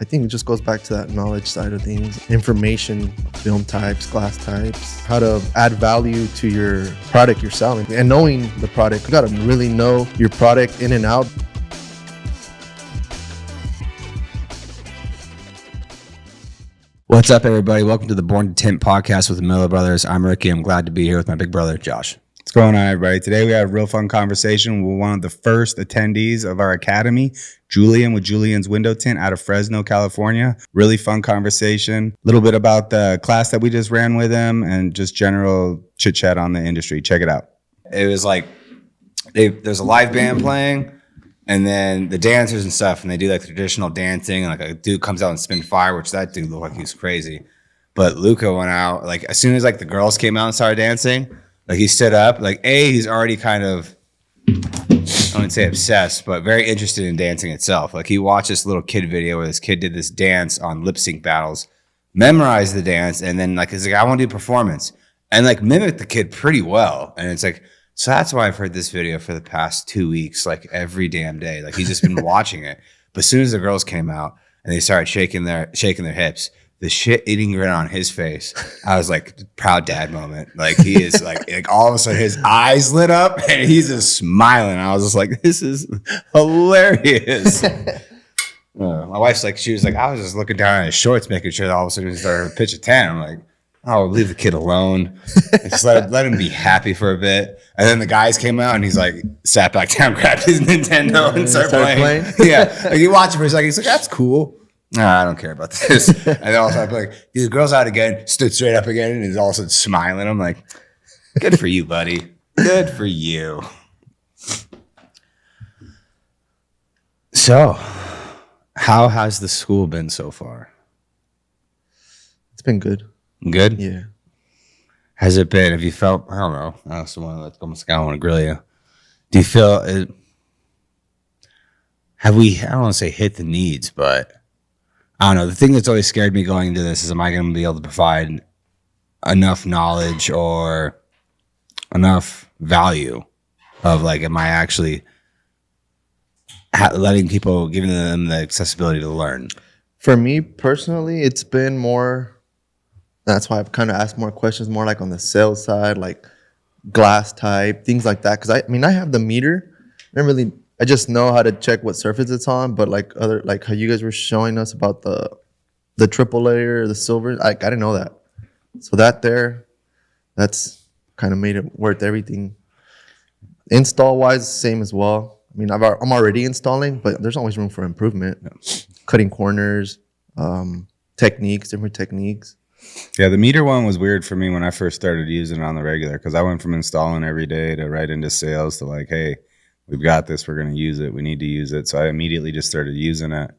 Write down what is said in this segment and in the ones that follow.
I think it just goes back to that knowledge side of things, information, film types, glass types, how to add value to your product you're selling. And knowing the product, you got to really know your product in and out. What's up, everybody? Welcome to the Born to Tint podcast with the Miller Brothers. I'm Ricky. I'm glad to be here with my big brother, Josh. What's going on, everybody? Today we have a real fun conversation with one of the first attendees of our academy, Julian with Julian's Window Tint out of Fresno, California. Really fun conversation. A little bit about the class that we just ran with him and just general chit chat on the industry. Check it out. It was like there's a live band playing, and then the dancers and stuff, and they do like the traditional dancing. And like a dude comes out and spin fire, which that dude looked like he was crazy. But Luca went out like as soon as like the girls came out and started dancing. Like he stood up, like he's already kind of, I wouldn't say obsessed, but very interested in dancing itself. Like he watched this little kid video where this kid did this dance on lip sync battles, memorized the dance, and then like he's like, I want to do performance, and like mimicked the kid pretty well. And it's like, so that's why I've heard this video for the past 2 weeks, like every damn day. Like he's just been watching it. But as soon as the girls came out and they started shaking their hips, the shit-eating grin on his face, I was like, proud dad moment. Like he is like all of a sudden his eyes lit up and he's just smiling. I was just like, this is hilarious. My wife's like, she was like, I was just looking down at his shorts, making sure that all of a sudden he started to pitch a tent. I'm like, oh, leave the kid alone. Just let him be happy for a bit. And then the guys came out and he's like, sat back down, grabbed his Nintendo and started playing. Yeah, like you watch it for a second. He's like, that's cool. Nah, I don't care about this. And then all of a sudden, like, the girl's out again, stood straight up again, and he's all of a sudden smiling. I'm like, good for you, buddy. Good for you. So, how has the school been so far? It's been good. Good? Yeah. Has it been, have you felt, I don't know, that's almost like I want to grill you. Do you feel, have we, I don't want to say hit the needs, but I don't know. The thing that's always scared me going into this is, am I going to be able to provide enough knowledge or enough value of like, am I actually letting people, giving them the accessibility to learn? For me personally, it's been more, that's why I've kind of asked more questions, more like on the sales side, like glass type, things like that. Because I have the meter. I just know how to check what surface it's on, but like how you guys were showing us about the triple layer, the silver, I didn't know that. So that's kind of made it worth everything. Install wise, same as well. I mean, I'm already installing, but there's always room for improvement. Yeah. Cutting corners, different techniques. Yeah, the meter one was weird for me when I first started using it on the regular, because I went from installing every day to right into sales to like, hey, we've got this, we're going to use it, we need to use it. So I immediately just started using it.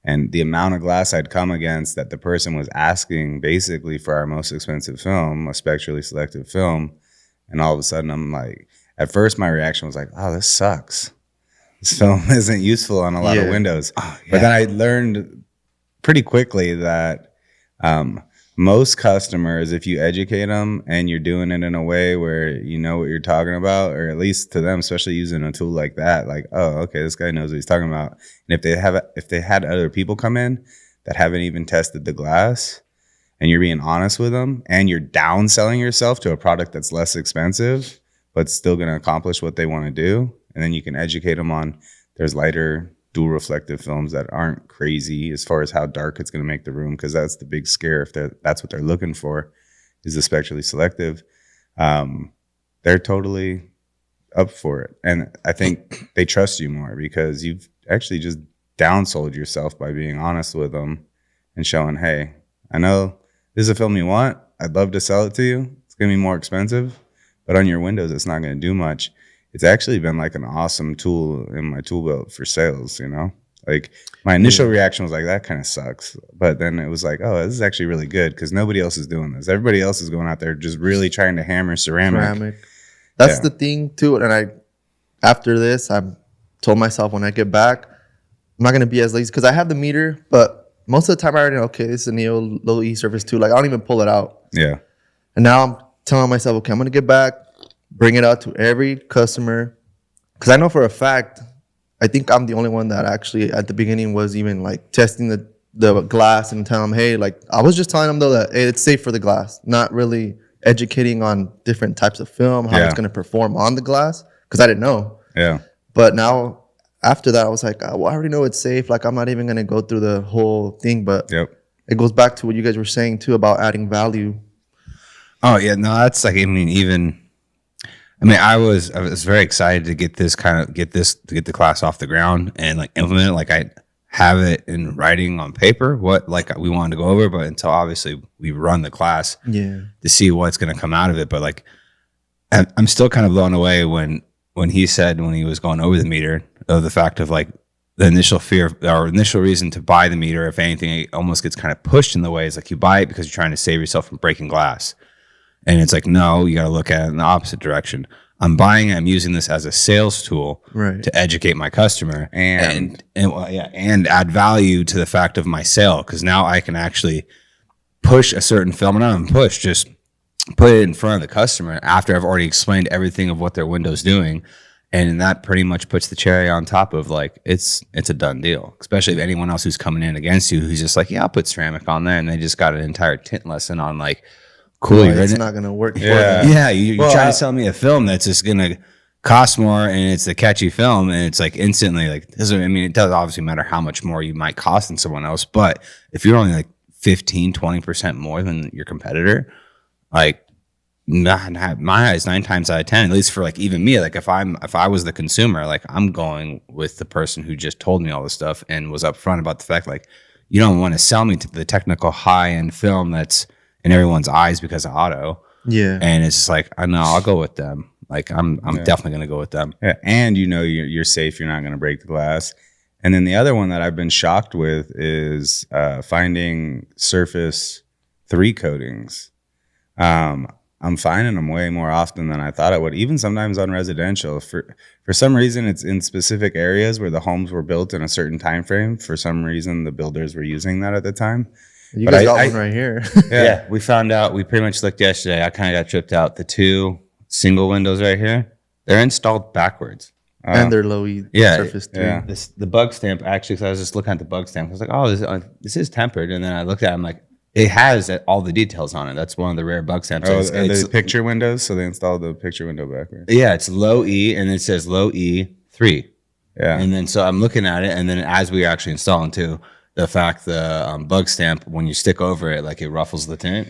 And the amount of glass I'd come against that the person was asking basically for our most expensive film, a spectrally selective film. And all of a sudden I'm like, at first my reaction was like, oh, this sucks. This film isn't useful on a lot of windows. Oh, yeah. But then I learned pretty quickly that most customers, if you educate them and you're doing it in a way where you know what you're talking about, or at least to them, especially using a tool like that, like, oh, okay, this guy knows what he's talking about. And if they had other people come in that haven't even tested the glass, and you're being honest with them, and you're downselling yourself to a product that's less expensive, but still going to accomplish what they want to do, and then you can educate them on there's lighter dual reflective films that aren't crazy as far as how dark it's going to make the room, because that's the big scare. If that's what they're looking for, is the spectrally selective, they're totally up for it. And I think they trust you more because you've actually just downsold yourself by being honest with them and showing, hey, I know this is a film you want. I'd love to sell it to you. It's going to be more expensive, but on your windows, it's not going to do much. It's actually been like an awesome tool in my tool belt for sales, you know? Like my initial reaction was like, that kind of sucks. But then it was like, oh, this is actually really good because nobody else is doing this. Everybody else is going out there just really trying to hammer ceramic. That's the thing too. And after this, I've told myself when I get back, I'm not going to be as lazy because I have the meter, but most of the time I already know, okay, this is a Neo low E surface too. Like I don't even pull it out. Yeah. And now I'm telling myself, okay, I'm going to get back, bring it out to every customer. Because I know for a fact, I think I'm the only one that actually at the beginning was even like testing the glass and tell them, hey, like I was just telling them though that hey, it's safe for the glass, not really educating on different types of film, how it's going to perform on the glass, because I didn't know. Yeah. But now after that, I was like, well, I already know it's safe. Like I'm not even going to go through the whole thing. But it goes back to what you guys were saying too about adding value. Oh yeah, no, that's like I was very excited to get the class off the ground and like implement it. Like I have it in writing on paper what like we wanted to go over, but until obviously we run the class to see what's going to come out of it. But like I'm still kind of blown away when he said when he was going over the meter of the fact of like the initial fear or initial reason to buy the meter, if anything, it almost gets kind of pushed in the way. It's like you buy it because you're trying to save yourself from breaking glass. And it's like, no, you got to look at it in the opposite direction. I'm buying it. I'm using this as a sales tool to educate my customer and add value to the fact of my sale. Because now I can actually push a certain film, and not even push, just put it in front of the customer after I've already explained everything of what their window's doing. And that pretty much puts the cherry on top of like, it's a done deal. Especially if anyone else who's coming in against you, who's just like, yeah, I'll put ceramic on there. And they just got an entire tint lesson on like, cool, it's not going to work for them. Yeah, you're trying to sell me a film that's just going to cost more and it's a catchy film and it's like instantly like, it doesn't obviously matter how much more you might cost than someone else, but if you're only like 15-20% more than your competitor, like my eyes 9 times out of 10, at least for like even me, like if I was the consumer, like I'm going with the person who just told me all this stuff and was upfront about the fact like you don't want to sell me to the technical high-end film that's in everyone's eyes because of auto. Yeah. And it's just like, I know I'll go with them. Like I'm definitely going to go with them. Yeah. And you're safe. You're not going to break the glass. And then the other one that I've been shocked with is finding surface 3 coatings. I'm finding them way more often than I thought I would, even sometimes on residential. For some reason, it's in specific areas where the homes were built in a certain time frame. For some reason, the builders were using that at the time. You guys got one right here. Yeah, we found out. We pretty much looked yesterday. I kind of got tripped out. The 2 single windows right here, they're installed backwards. And they're low E surface 3. Yeah. The bug stamp, actually, so I was just looking at the bug stamp. I was like, oh, this is tempered. And then I looked at it, I'm like, it has all the details on it. That's one of the rare bug stamps. Oh, it's picture windows, so they installed the picture window backwards. Yeah, it's low E, and it says low E 3. Yeah. And then so I'm looking at it, and then as we were actually installing too, the fact the bug stamp, when you stick over it, like it ruffles the tint.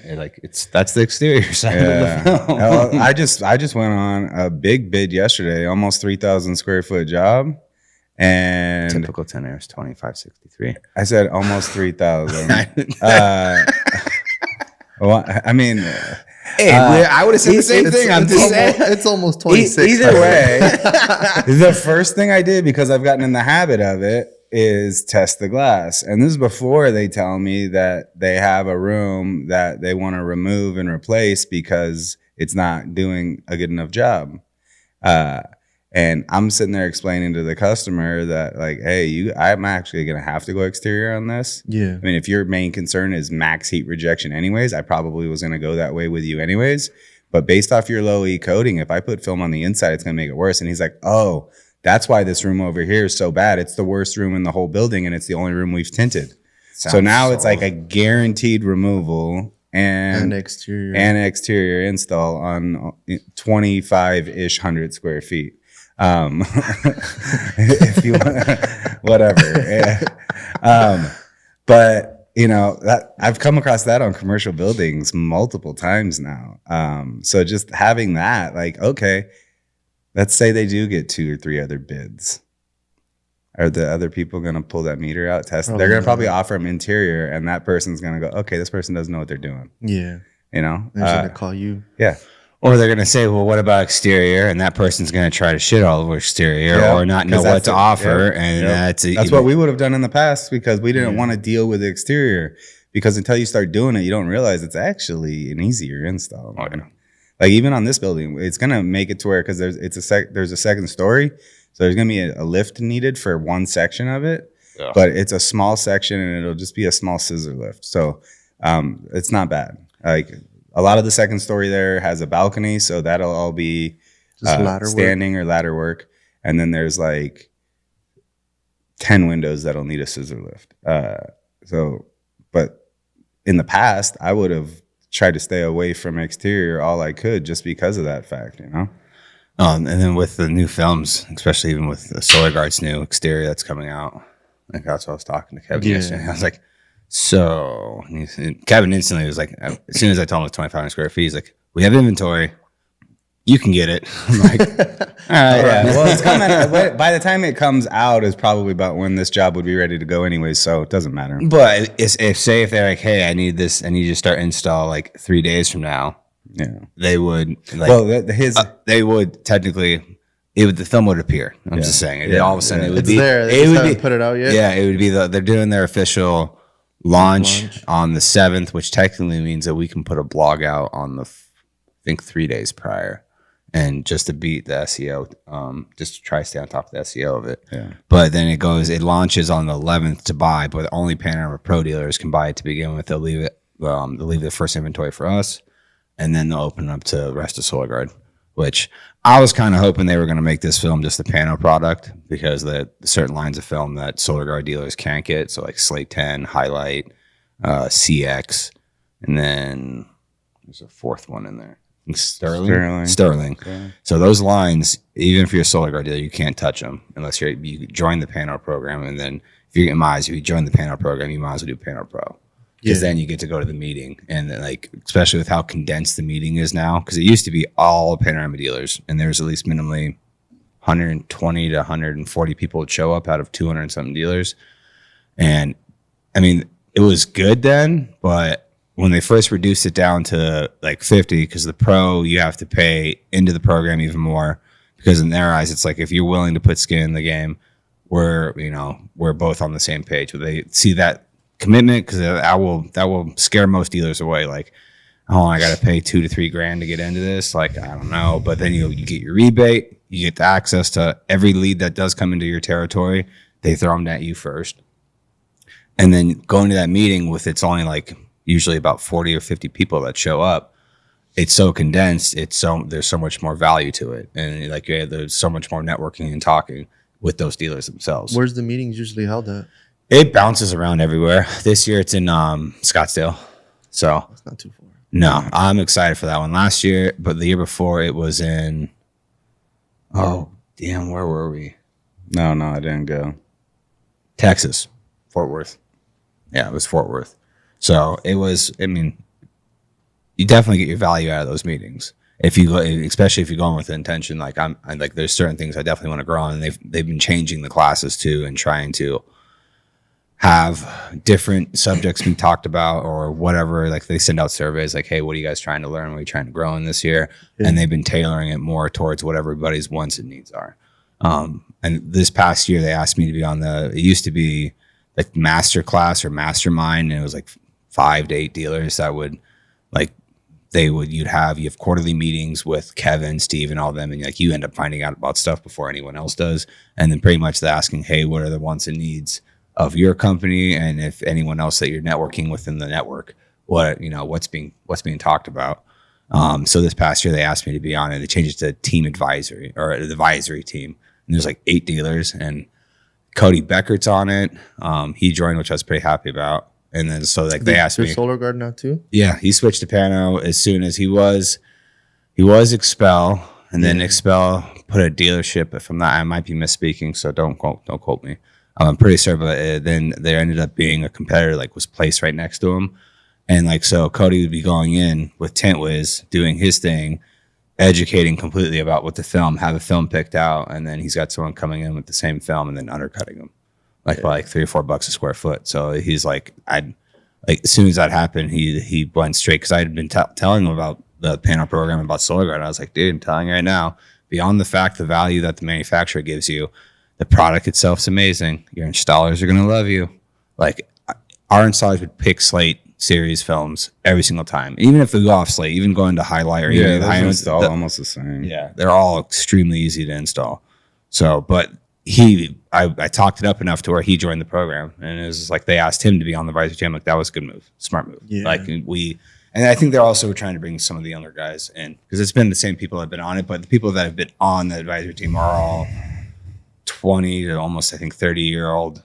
That's the exterior side of the film. I just went on a big bid yesterday, almost 3,000 square foot job. And typical tenor is 2563. I said almost 3,000. Well, I mean, hey, I would have said the same thing. I'm just saying it's almost 26. Either way, the first thing I did, because I've gotten in the habit of it, is test the glass. And this is before they tell me that they have a room that they want to remove and replace because it's not doing a good enough job. And I'm sitting there explaining to the customer that like, hey, I'm actually going to have to go exterior on this. Yeah. I mean, if your main concern is max heat rejection anyways, I probably was going to go that way with you anyways. But based off your low E coating, if I put film on the inside, it's going to make it worse. And he's like, oh, that's why this room over here is so bad. It's the worst room in the whole building, and it's the only room we've tinted. So now it's like a guaranteed removal and exterior install on 25-ish 100 square feet. If you want, whatever. But that I've come across that on commercial buildings multiple times now. So just having that, like, okay, let's say they do get 2 or 3 other bids. Are the other people going to pull that meter out, test? They're going to probably offer them interior, and that person's going to go, okay, this person doesn't know what they're doing. Yeah. They're going to call you. Yeah. Or they're going to say, well, what about exterior? And that person's going to try to shit all over exterior or not know what to offer. Yeah, and that's what we would have done in the past, because we didn't want to deal with the exterior, because until you start doing it, you don't realize it's actually an easier install. Oh, yeah. Like even on this building, it's going to make it to where, because there's a second story. So there's going to be a lift needed for one section of it, but it's a small section and it'll just be a small scissor lift. So it's not bad. Like, a lot of the second story there has a balcony, so that'll all be standing or ladder work. And then there's like 10 windows that'll need a scissor lift. So, but in the past, I would have tried to stay away from exterior all I could just because of that fact, you know? And then with the new films, especially even with the Solar Guard's new exterior that's coming out, like that's what I was talking to Kevin yesterday. I was like, so and Kevin instantly was like, as soon as I told him it's 2,500 square feet, he's like, we have inventory. You can get it. I'm like, all right. Yeah. Well, it's coming. By the time it comes out is probably about when this job would be ready to go anyway, so it doesn't matter. But if they're like, hey, I need this, I need you to start install like 3 days from now. Yeah. They would like, Well, they would technically, the film would appear. I'm just saying it. All of a sudden it would It's be there. They it just would haven't be put it out yet. Yeah, it would be they're doing their official launch on the 7th, which technically means that we can put a blog out on the I think 3 days prior. And just to beat the SEO, just to try to stay on top of the SEO of it. Yeah. But then it launches on the 11th to buy, but only Panorama Pro dealers can buy it to begin with. They'll leave the first inventory for us, and then they'll open it up to the rest of Solar Guard, which I was kind of hoping they were going to make this film just a Pano product because the certain lines of film that Solar Guard dealers can't get. So like Slate 10, Highlight, CX, and then there's a fourth one in there. Sterling. Okay. So those lines, even if you're a Solar Guard dealer, you can't touch them unless you join the Pano program. And then if you join the Pano program, you might as well do Pano Pro because then you get to go to the meeting. And then, like, especially with how condensed the meeting is now, because it used to be all Panorama dealers, and there's at least minimally 120 to 140 people would show up out of 200 and something dealers. And I mean, it was good then, but when they first reduced it down to like 50, because the pro, you have to pay into the program even more, because in their eyes, it's like, if you're willing to put skin in the game, we're both on the same page. But they see that commitment, because that will scare most dealers away. Like, oh, I got to pay $2 to $3 grand to get into this. Like, I don't know. But then you get your rebate, you get the access to every lead that does come into your territory. They throw them at you first. And then going to that meeting with, it's only like usually about 40 or 50 people that show up. It's so condensed. There's so much more value to it. And like, there's so much more networking and talking with those dealers themselves. Where's the meetings usually held at? It bounces around everywhere. This year it's in Scottsdale. So It's not too far. no, I'm excited for that one. Last year, but the year before it was in, oh damn, where were we? No, I didn't go. Texas, Fort Worth. Yeah, it was Fort Worth. So it was, I mean, you definitely get your value out of those meetings. If you go, especially if you're going with the intention, like I'm like, there's certain things I definitely want to grow on, and they've been changing the classes too and trying to have different subjects be talked about or whatever. Like they send out surveys like, hey, what are you guys trying to learn? What are you trying to grow in this year? Yeah. And they've been tailoring it more towards what everybody's wants and needs are. And this past year they asked me to be on it used to be like master class or mastermind, and it was like 5 to 8 dealers that would like you have quarterly meetings with Kevin, Steve, and all them, and like you end up finding out about stuff before anyone else does. And then pretty much they're asking, hey, what are the wants and needs of your company, and if anyone else that you're networking within the network, what's being talked about. So this past year they asked me to be on it. They changed it to team advisory or the advisory team, and there's like 8 dealers, and Cody Beckert's on it. He joined, which I was pretty happy about. And then so like they asked me, Solar Guard now too. Yeah, he switched to Pano as soon as he was Expel, and then Expel put a dealership. If I'm not, I might be misspeaking, so don't quote me. I'm pretty sure, but then there ended up being a competitor like was placed right next to him, and like so Cody would be going in with Tint Wiz doing his thing, educating completely about what the film, have a film picked out, and then he's got someone coming in with the same film and then undercutting him like by like $3 or $4 a square foot. So he's like, as soon as that happened, he went straight, because I had been telling him about the panel program, about Solar Guard. I was like, dude, I'm telling you right now, beyond the fact the value that the manufacturer gives you, the product itself is amazing. Your installers are going to love you. Like our installers would pick Slate series films every single time, even if they go off Slate, even going to Highlight or even high install almost the same. Yeah, they're all extremely easy to install. So, but I talked it up enough to where he joined the program, and it was just like they asked him to be on the advisory team. Like that was a good move, smart move. Yeah. Like and I think they're also trying to bring some of the younger guys in, because it's been the same people that have been on it, but the people that have been on the advisory team are all 20 to almost, I think, 30-year-old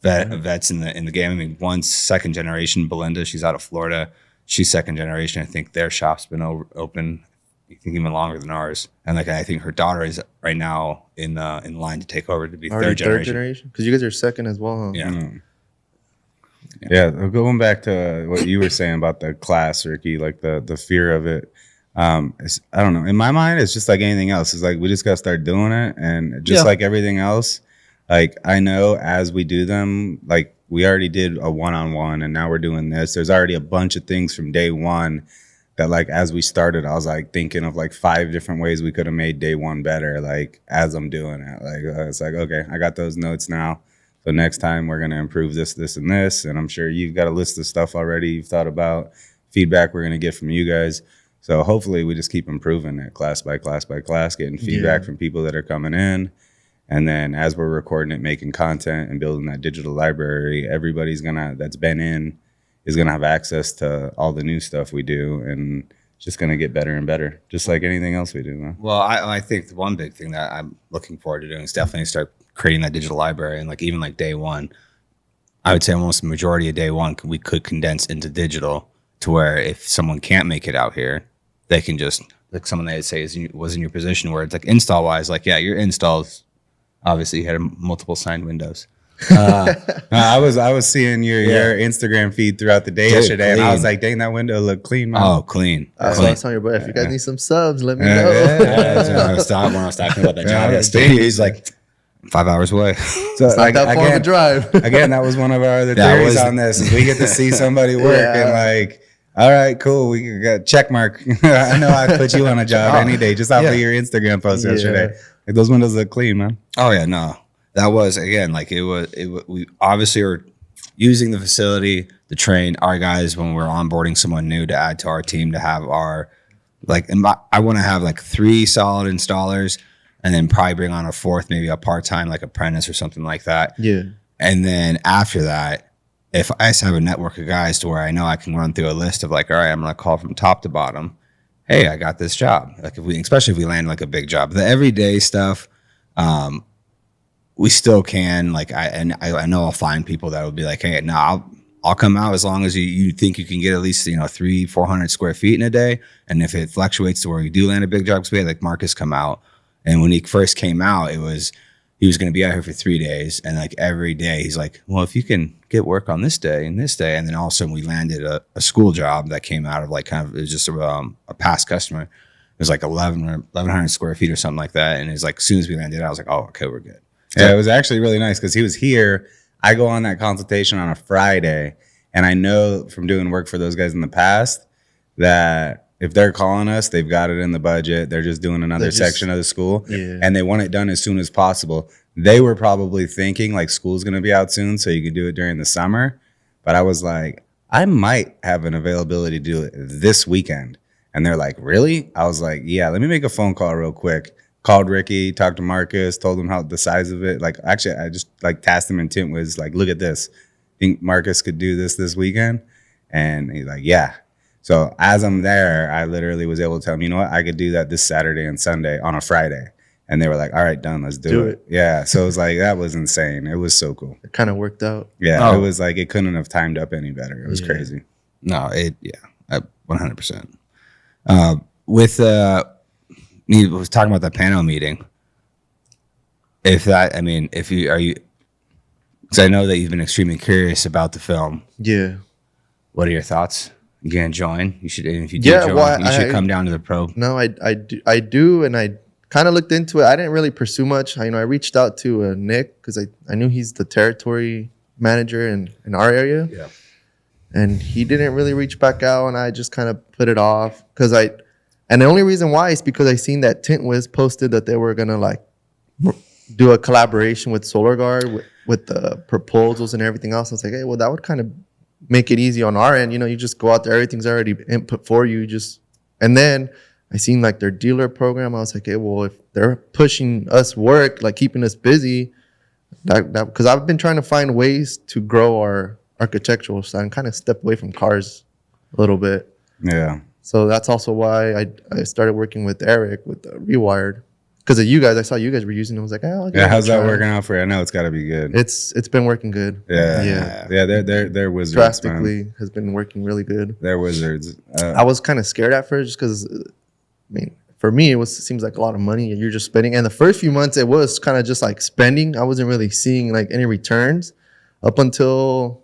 vets in the game. I mean, one's second generation, Belinda. She's out of Florida. She's second generation. I think their shop's been open, I think, even longer than ours. And like I think her daughter is right now in line to take over to be third generation. Because you guys are second as well, huh? Yeah. Yeah, going back to what you were saying about the class, Ricky, like the fear of it. I don't know. In my mind, it's just like anything else. It's like we just got to start doing it, and just like everything else. Like I know as we do them, like we already did a one-on-one, and now we're doing this. There's already a bunch of things from day one that, like, as we started, I was like thinking of like 5 different ways we could have made day one better. Like as I'm doing it, like it's like okay, I got those notes now. So next time we're going to improve this, this, and this. And I'm sure you've got a list of stuff already you've thought about, feedback we're going to get from you guys. So hopefully we just keep improving it class by class by class, getting feedback from people that are coming in. And then as we're recording it, making content and building that digital library, everybody's that's been in is going to have access to all the new stuff we do. And it's just going to get better and better, just like anything else we do, man. Well, I think the one big thing that I'm looking forward to doing is definitely start creating that digital library. And like even like day one, I would say almost the majority of day one we could condense into digital to where if someone can't make it out here, they can just, like someone they'd say was in your position where it's like install wise, like, yeah, your installs, obviously you had multiple signed windows. I was seeing your Instagram feed throughout the day yesterday, and I was like, dang, that window looked clean, man. Oh, clean. I was telling your boy, if you guys need some subs, let me know. When I was talking about that job yesterday, he's like 5 hours away. So it's like that far of a drive. Again, that was one of our other theories on this, is we get to see somebody work and like, all right, cool, we got check mark. I know I put you on a job any day just off of your Instagram post yesterday. Like, those windows look clean, man. Oh yeah, no. That was, again, like we obviously are using the facility to train our guys when we're onboarding someone new to add to our team, to have our, like, I want to have like 3 solid installers and then probably bring on a 4th, maybe a part-time, like apprentice or something like that. Yeah. And then after that, if I just have a network of guys to where I know I can run through a list of like, all right, I'm going to call from top to bottom. Hey, I got this job. Like especially if we land like a big job, the everyday stuff, we still can, like, I know I'll find people that will be like, hey, no, I'll come out as long as you think you can get at least, 300-400 square feet in a day. And if it fluctuates to where we do land a big job, because we had like Marcus come out, and when he first came out, he was going to be out here for 3 days, and like every day he's like, well, if you can get work on this day and this day, and then all of a sudden we landed a school job that came out of like kind of, it was just a past customer. It was like 1,100 square feet or something like that, and it's like as soon as we landed, I was like, oh, okay, we're good. Yeah, it was actually really nice because he was here. I go on that consultation on a Friday, and I know from doing work for those guys in the past that if they're calling us, they've got it in the budget. They're just doing another section of the school, and they want it done as soon as possible. They were probably thinking like school's going to be out soon, so you could do it during the summer. But I was like, I might have an availability to do it this weekend. And they're like, really? I was like, yeah, let me make a phone call real quick. Called Ricky, talked to Marcus, told him how the size of it. Like, actually, I just like tasked him in Tint was like, look at this. Think Marcus could do this weekend? And he's like, yeah. So as I'm there, I literally was able to tell him, you know what? I could do that this Saturday and Sunday on a Friday. And they were like, all right, done. Let's do it. Yeah. So it was like, that was insane. It was so cool. It kind of worked out. Yeah. It was like, it couldn't have timed up any better. It was crazy. No, 100%. He was talking about that panel meeting. Because I know that you've been extremely curious about the film. Yeah. What are your thoughts? You gonna join? You should, if you do join, you should come down to the pro. No, I do, and I kind of looked into it. I didn't really pursue much. I reached out to Nick because I knew he's the territory manager in our area. Yeah. And he didn't really reach back out, and I just kind of put it off because and the only reason why is because I seen that Tint Wiz posted that they were gonna like do a collaboration with Gard with the proposals and everything else. I was like, hey, well, that would kind of make it easy on our end. You just go out there, everything's already input for you. And then I seen like their dealer program. I was like, hey, well, if they're pushing us work, like keeping us busy, that because I've been trying to find ways to grow our architectural side and kind of step away from cars a little bit. Yeah. So that's also why I started working with Eric with Rewired. because of you guys. I saw you guys were using it. I was like, oh, Yeah, how's that working out for you? I know it's got to be good. It's been working good. Yeah. They're wizards. Drastically Man. has been working really good. They're wizards. I was kind of scared at first, just because, I mean, for me, it seems like a lot of money and you're just spending. And the first few months, it was kind of just like spending. I wasn't really seeing like any returns up until,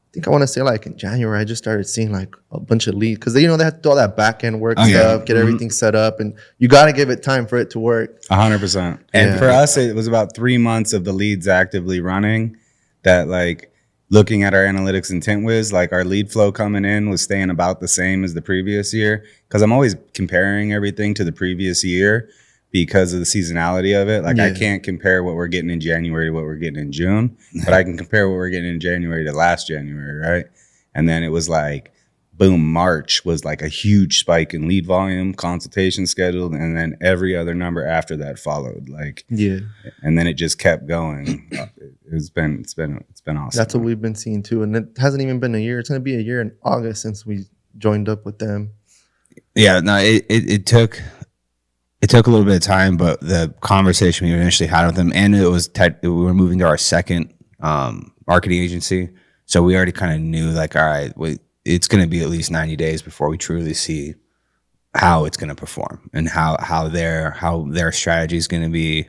I think I want to say like in January, I just started seeing like a bunch of leads, because they have to do all that back end work stuff, get everything set up, and you got to give it time for it to work. 100%. And for us, it was about 3 months of the leads actively running that, like, looking at our analytics in TintWiz, like our lead flow coming in was staying about the same as the previous year, because I'm always comparing everything to the previous year because of the seasonality of it. Like I can't compare what we're getting in January to what we're getting in June, but I can compare what we're getting in January to last January, right? And then it was like, boom, March was like a huge spike in lead volume, consultation scheduled, and then every other number after that followed. Like, and then it just kept going. It's been awesome. That's what we've been seeing too, and it hasn't even been a year. It's going to be a year in August since we joined up with them. Yeah, no, it took a little bit of time, but the conversation we initially had with them, and it was we were moving to our second marketing agency, so we already kind of knew, like, all right, it's going to be at least 90 days before we truly see how it's going to perform and how their strategy is going to be,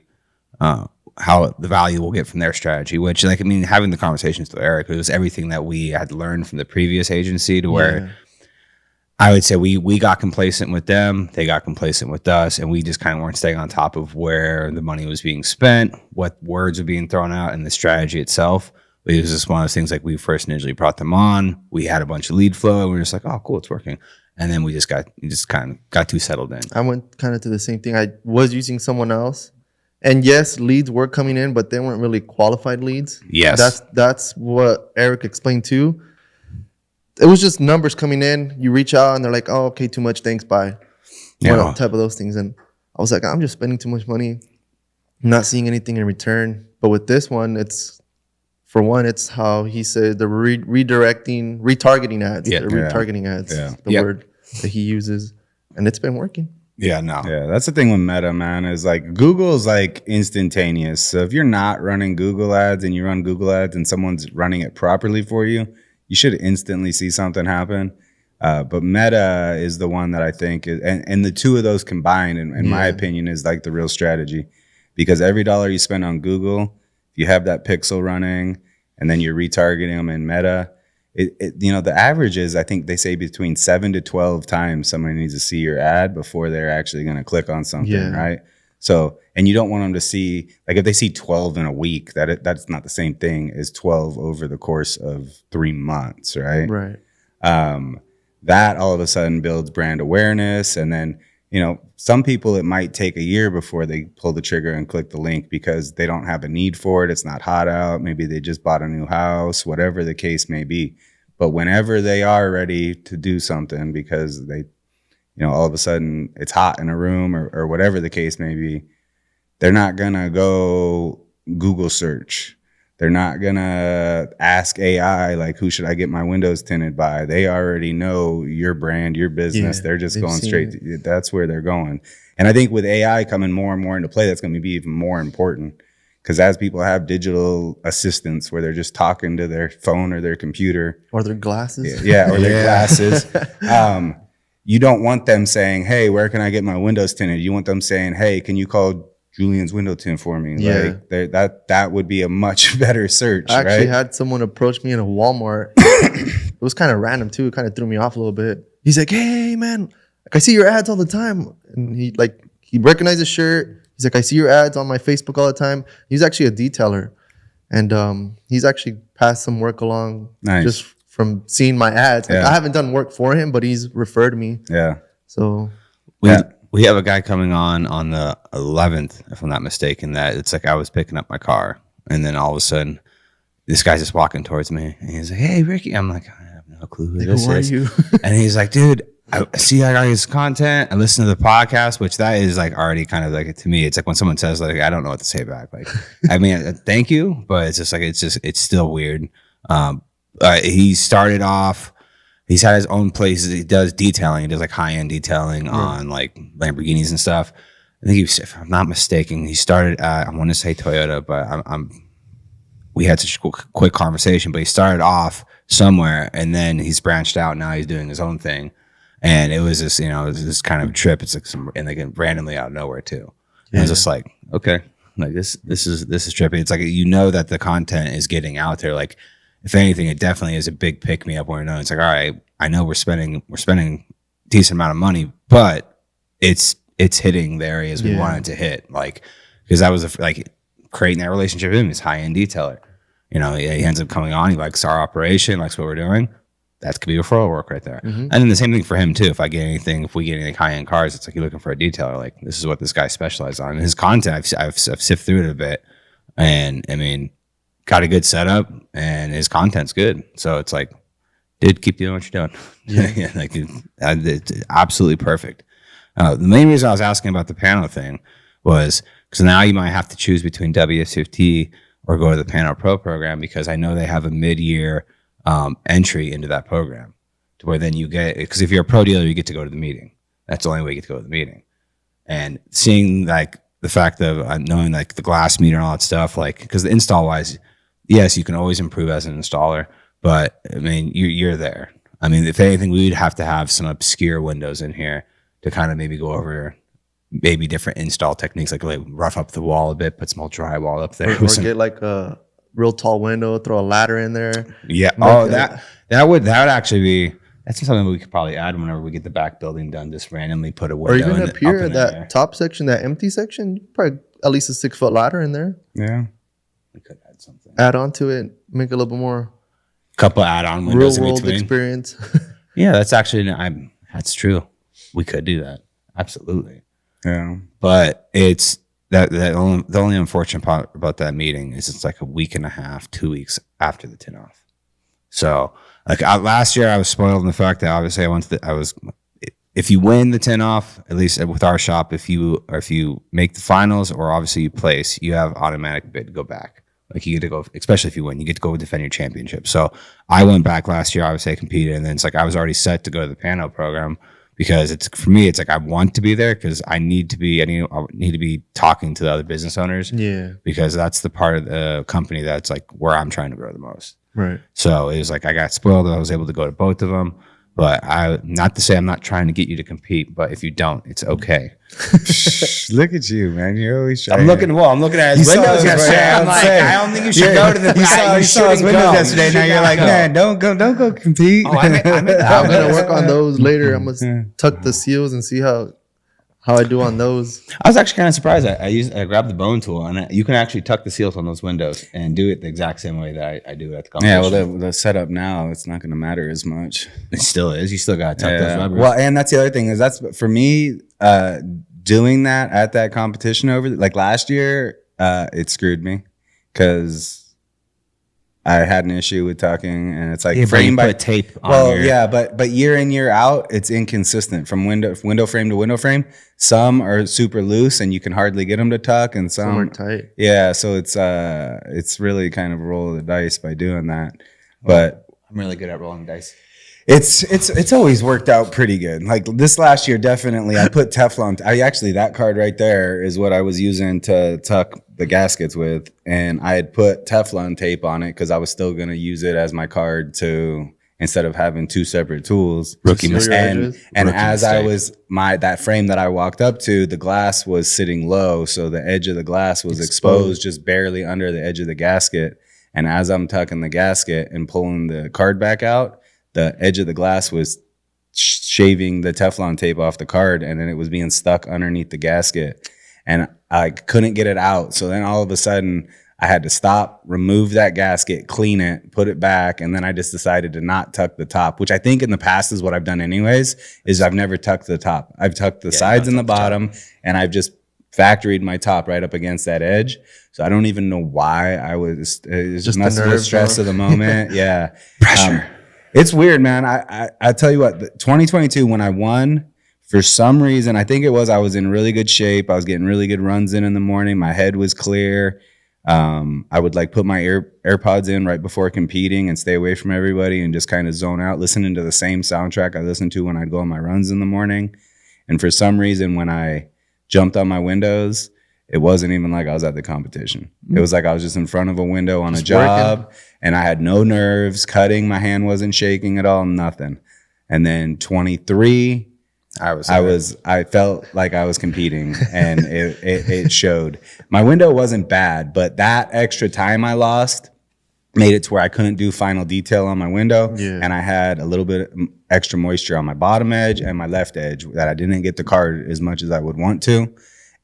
how the value we'll get from their strategy. Which, like, I mean, having the conversations with Eric, it was everything that we had learned from the previous agency, to where I would say we got complacent with them, they got complacent with us, and we just kind of weren't staying on top of where the money was being spent, what words were being thrown out, and the strategy itself. It was just one of those things, like, we first initially brought them on, we had a bunch of lead flow, and we were just like, oh, cool, it's working. And then we just kind of got too settled in. I went kind of to the same thing. I was using someone else, and yes, leads were coming in, but they weren't really qualified leads. Yes. That's what Eric explained too. It was just numbers coming in. You reach out and they're like, oh, okay, too much, thanks, bye. Type of those things. And I was like, I'm just spending too much money, not seeing anything in return. But with this one, it's how he said the retargeting ads. Yeah. Retargeting ads, the word that he uses. And it's been working. Yeah, no. Yeah, that's the thing with Meta, man, is like Google's like instantaneous. So if you're not running Google ads and you run Google ads and someone's running it properly for you, you should instantly see something happen. But Meta is the one that I think is, and the two of those combined, in my opinion, is like the real strategy. Because every dollar you spend on Google, if you have that pixel running and then you're retargeting them in Meta, the average is, I think they say, between 7 to 12 times somebody needs to see your ad before they're actually going to click on something, right? So, and you don't want them to see, like, if they see 12 in a week, that's not the same thing as 12 over the course of 3 months, right? Right. That all of a sudden builds brand awareness. And then, some people, it might take a year before they pull the trigger and click the link because they don't have a need for it. It's not hot out. Maybe they just bought a new house, whatever the case may be. But whenever they are ready to do something because they, all of a sudden it's hot in a room or whatever the case may be, they're not going to go Google search. They're not going to ask AI, like, who should I get my windows tinted by? They already know your brand, your business. They're just going straight. That's where they're going. And I think with AI coming more and more into play, that's going to be even more important. Because as people have digital assistants where they're just talking to their phone or their computer. Or their glasses. Or their glasses. You don't want them saying, hey, where can I get my windows tinted? You want them saying, hey, can you call Julian's Window Tint for me? Like, that would be a much better search. I actually had someone approach me in a Walmart. It was kind of random too. It kind of threw me off a little bit. He's like, hey man, I see your ads all the time. And he recognized the shirt. He's like, I see your ads on my Facebook all the time. He's actually a detailer. And he's actually passed some work along just from seeing my ads. Like, I haven't done work for him, but he's referred me. Yeah. So we have a guy coming on the 11th, if I'm not mistaken, that it's like I was picking up my car. And then all of a sudden, this guy's just walking towards me. And he's like, hey, Ricky. I'm like, I have no clue who this is. Who are you? And he's like, dude, I see I got his content. I listen to the podcast, which that is like already kind of like, to me, it's like when someone says, like, I don't know what to say back. Like, I mean, thank you, but it's just like, it's still weird. He started off, he's had his own places. He does detailing. He does like high-end detailing on like Lamborghinis and stuff. I think if I'm not mistaken, he started at, I want to say Toyota, but we had such a quick conversation, but he started off somewhere and then he's branched out. Now he's doing his own thing. And it was this, it was this kind of a trip. It's like and they get randomly out of nowhere too. And I was just like, okay, like this is trippy. It's like, that the content is getting out there. Like, if anything, it definitely is a big pick me up where it's like, all right, I know we're spending a decent amount of money, but it's hitting the areas we wanted to hit. Like, because that was creating that relationship with him. He's high end detailer. He ends up coming on. He likes our operation, likes what we're doing. That could be referral work right there. Mm-hmm. And then the same thing for him too. If we get anything high end cars, it's like you're looking for a detailer. Like, this is what this guy specializes on. And his content, I've sifted through it a bit, and I mean, got a good setup, and his content's good. So it's like, dude, keep doing what you're doing. Yeah, it's absolutely perfect. The main reason I was asking about the panel thing was because now you might have to choose between WSFT or go to the Panel Pro program, because I know they have a mid-year entry into that program, to where then you get, because if you're a pro dealer, you get to go to the meeting. That's the only way you get to go to the meeting. And seeing like the fact of knowing like the glass meter and all that stuff, like, because the install wise, yes, you can always improve as an installer, but I mean, you're there. I mean, if anything, we would have to have some obscure windows in here to kind of maybe go over maybe different install techniques, like rough up the wall a bit, put some old drywall up there. Or get like a real tall window, throw a ladder in there. Yeah. Oh, that would actually be, that's something we could probably add whenever we get the back building done. Just randomly put a window. Or even up here, that top section, that empty section, probably at least a 6 foot ladder in there. Yeah. We could add something. Add on to it, make it a little bit more. Couple add-on windows real in world between. Experience. Yeah, that's actually, that's true. We could do that. Absolutely. Yeah. But it's the only unfortunate part about that meeting is it's like a week and a half, 2 weeks after the tin off. So like last year I was spoiled in the fact that obviously if you win the tin off, at least with our shop, if you make the finals or obviously you place, you have automatic bid to go back. Like, you get to go, especially if you win, you get to go defend your championship. So I went back last year, obviously I competed, and then it's like I was already set to go to the Pano program, because for me, it's like I want to be there because I need to be talking to the other business owners. Yeah. Because that's the part of the company that's like where I'm trying to grow the most. Right. So it was like I got spoiled. I was able to go to both of them. But not to say I'm not trying to get you to compete, but if you don't, it's okay. Look at you, man. You're always trying. I'm looking at his windows yesterday. I'm like, I don't think you should go to the You saw his windows yesterday. Now you're like, man, don't go compete. Oh, I'm gonna work on those later. I'm gonna tuck the seals and see how I do on those. I was actually kind of surprised. I grabbed the bone tool, and you can actually tuck the seals on those windows and do it the exact same way that I do it at the competition. Yeah, well, the setup now, it's not going to matter as much. It still is. You still got to tuck those rubbers. Well, and that's the other thing is that's for me, doing that at that competition like last year, it screwed me because I had an issue with tucking, and it's like frame by tape on but year in, year out, it's inconsistent from window frame to window frame. Some are super loose and you can hardly get them to tuck, and some are tight. Yeah, so it's really kind of a roll of the dice by doing that. But I'm really good at rolling dice. It's always worked out pretty good. Like this last year, definitely, I put Teflon. That card right there is what I was using to tuck the gaskets with, and I had put Teflon tape on it because I was still going to use it as my card instead of having two separate tools. Rookie mistake. And as I was that frame that I walked up to, the glass was sitting low, so the edge of the glass was exposed just barely under the edge of the gasket. And as I'm tucking the gasket and pulling the card back out, the edge of the glass was shaving the Teflon tape off the card, and then it was being stuck underneath the gasket, and I couldn't get it out. So then all of a sudden I had to stop, remove that gasket, clean it, put it back, and then I just decided to not tuck the top, which I think in the past is what I've done anyways, is I've never tucked the top. I've tucked the sides and the bottom, and I've just factoried my top right up against that edge. So I don't even know why I was, it just must have been the stress of the moment. Yeah. Pressure. It's weird, man. I tell you what, 2022, when I won, for some reason, I think I was in really good shape. I was getting really good runs in the morning. My head was clear. I would like put my AirPods in right before competing and stay away from everybody and just kind of zone out, listening to the same soundtrack I listened to when I'd go on my runs in the morning. And for some reason, when I jumped on my windows. It wasn't even like I was at the competition. It was like I was just in front of a window on a job, and I had no nerves cutting. My hand wasn't shaking at all, nothing. And then 23, I felt like I was competing, and it showed. My window wasn't bad, but that extra time I lost made it to where I couldn't do final detail on my window. Yeah. And I had a little bit extra moisture on my bottom edge and my left edge that I didn't get to card as much as I would want to.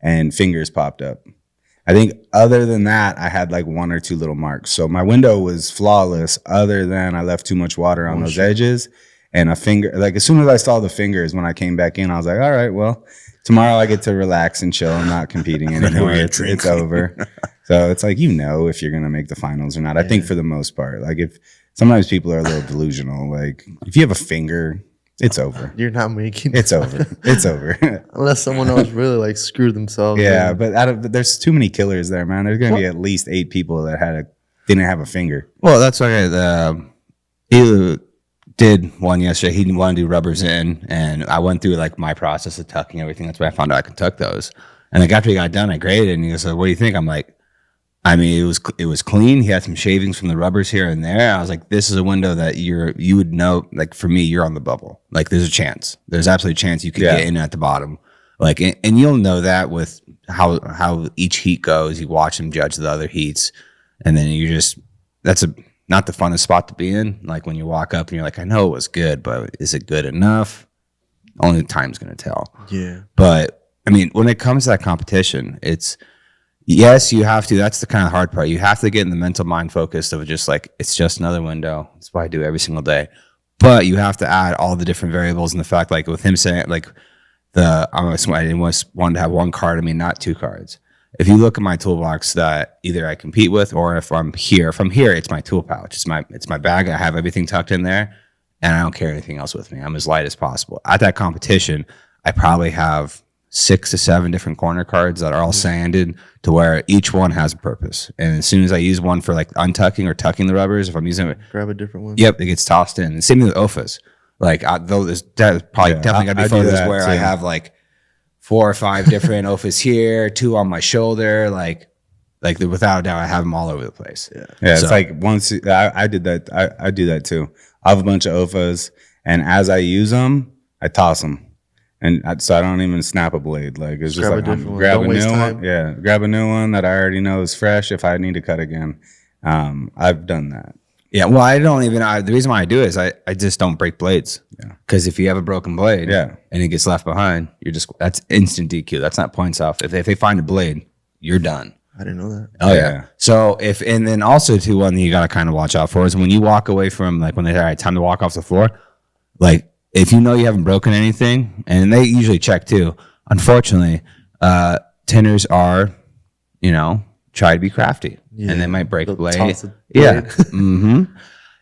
And fingers popped up. I think other than that, I had like 1 or 2 little marks. So my window was flawless other than I left too much water on those edges. And a finger, like as soon as I saw the fingers when I came back in, I was like, all right, well, tomorrow I get to relax and chill. I'm not competing anymore. It's over. So it's like, if you're going to make the finals or not. I think for the most part, like if sometimes people are a little delusional, like if you have a finger, it's over. You're not making It's over. It's over. unless someone else really like screwed themselves. Yeah, but there's too many killers there, man. There's going to be at least 8 people that didn't have a finger. Well, that's why he did one yesterday. He didn't want to do rubbers in, and I went through like my process of tucking everything. That's where I found out I could tuck those. And like after he got done, I graded it, and he goes, "What do you think?" I'm like, I mean, it was clean. He had some shavings from the rubbers here and there. I was like, this is a window that you would know. Like for me, you're on the bubble. Like there's a chance. There's absolutely a chance you could get in at the bottom. Like, and you'll know that with how each heat goes. You watch them judge the other heats, and then that's not the funnest spot to be in. Like when you walk up and you're like, I know it was good, but is it good enough? Only time's going to tell. Yeah. But I mean, when it comes to that competition, yes, you have to. That's the kind of hard part. You have to get in the mental mind focused of just like, it's just another window. That's what I do every single day. But you have to add all the different variables and the fact, like with him saying, like I didn't want to have 1 card. I mean, not 2 cards. If you look at my toolbox that either I compete with or if I'm here, it's my tool pouch. It's my bag. I have everything tucked in there, and I don't carry anything else with me. I'm as light as possible. At that competition, I probably have 6 to 7 different corner cards that are all sanded to where each one has a purpose. And as soon as I use one for like untucking or tucking the rubbers, if I'm using it, Grab a different one. Yep, it gets tossed in. And same thing with OFAs. Like definitely got to be photos where I have like 4 or 5 different OFAs here, 2 on my shoulder, like without a doubt, I have them all over the place. Yeah, it's like once I did that. I do that too. I have a bunch of OFAs, and as I use them, I toss them. And so I don't even snap a blade. Like it's just like grab a new one. Yeah, grab a new one that I already know is fresh. If I need to cut again, I've done that. Yeah, well, I don't even. The reason why I do it is I just don't break blades. Yeah, because if you have a broken blade, and it gets left behind, that's instant DQ. That's not points off. If they find a blade, you're done. I didn't know that. Oh yeah. So and then also too, one thing you got to kind of watch out for is when you walk away from like when they say, all right, time to walk off the floor, like. If you know you haven't broken anything, and they usually check too, unfortunately, tinters are, try to be crafty, and they might break a blade. Yeah. Mm-hmm.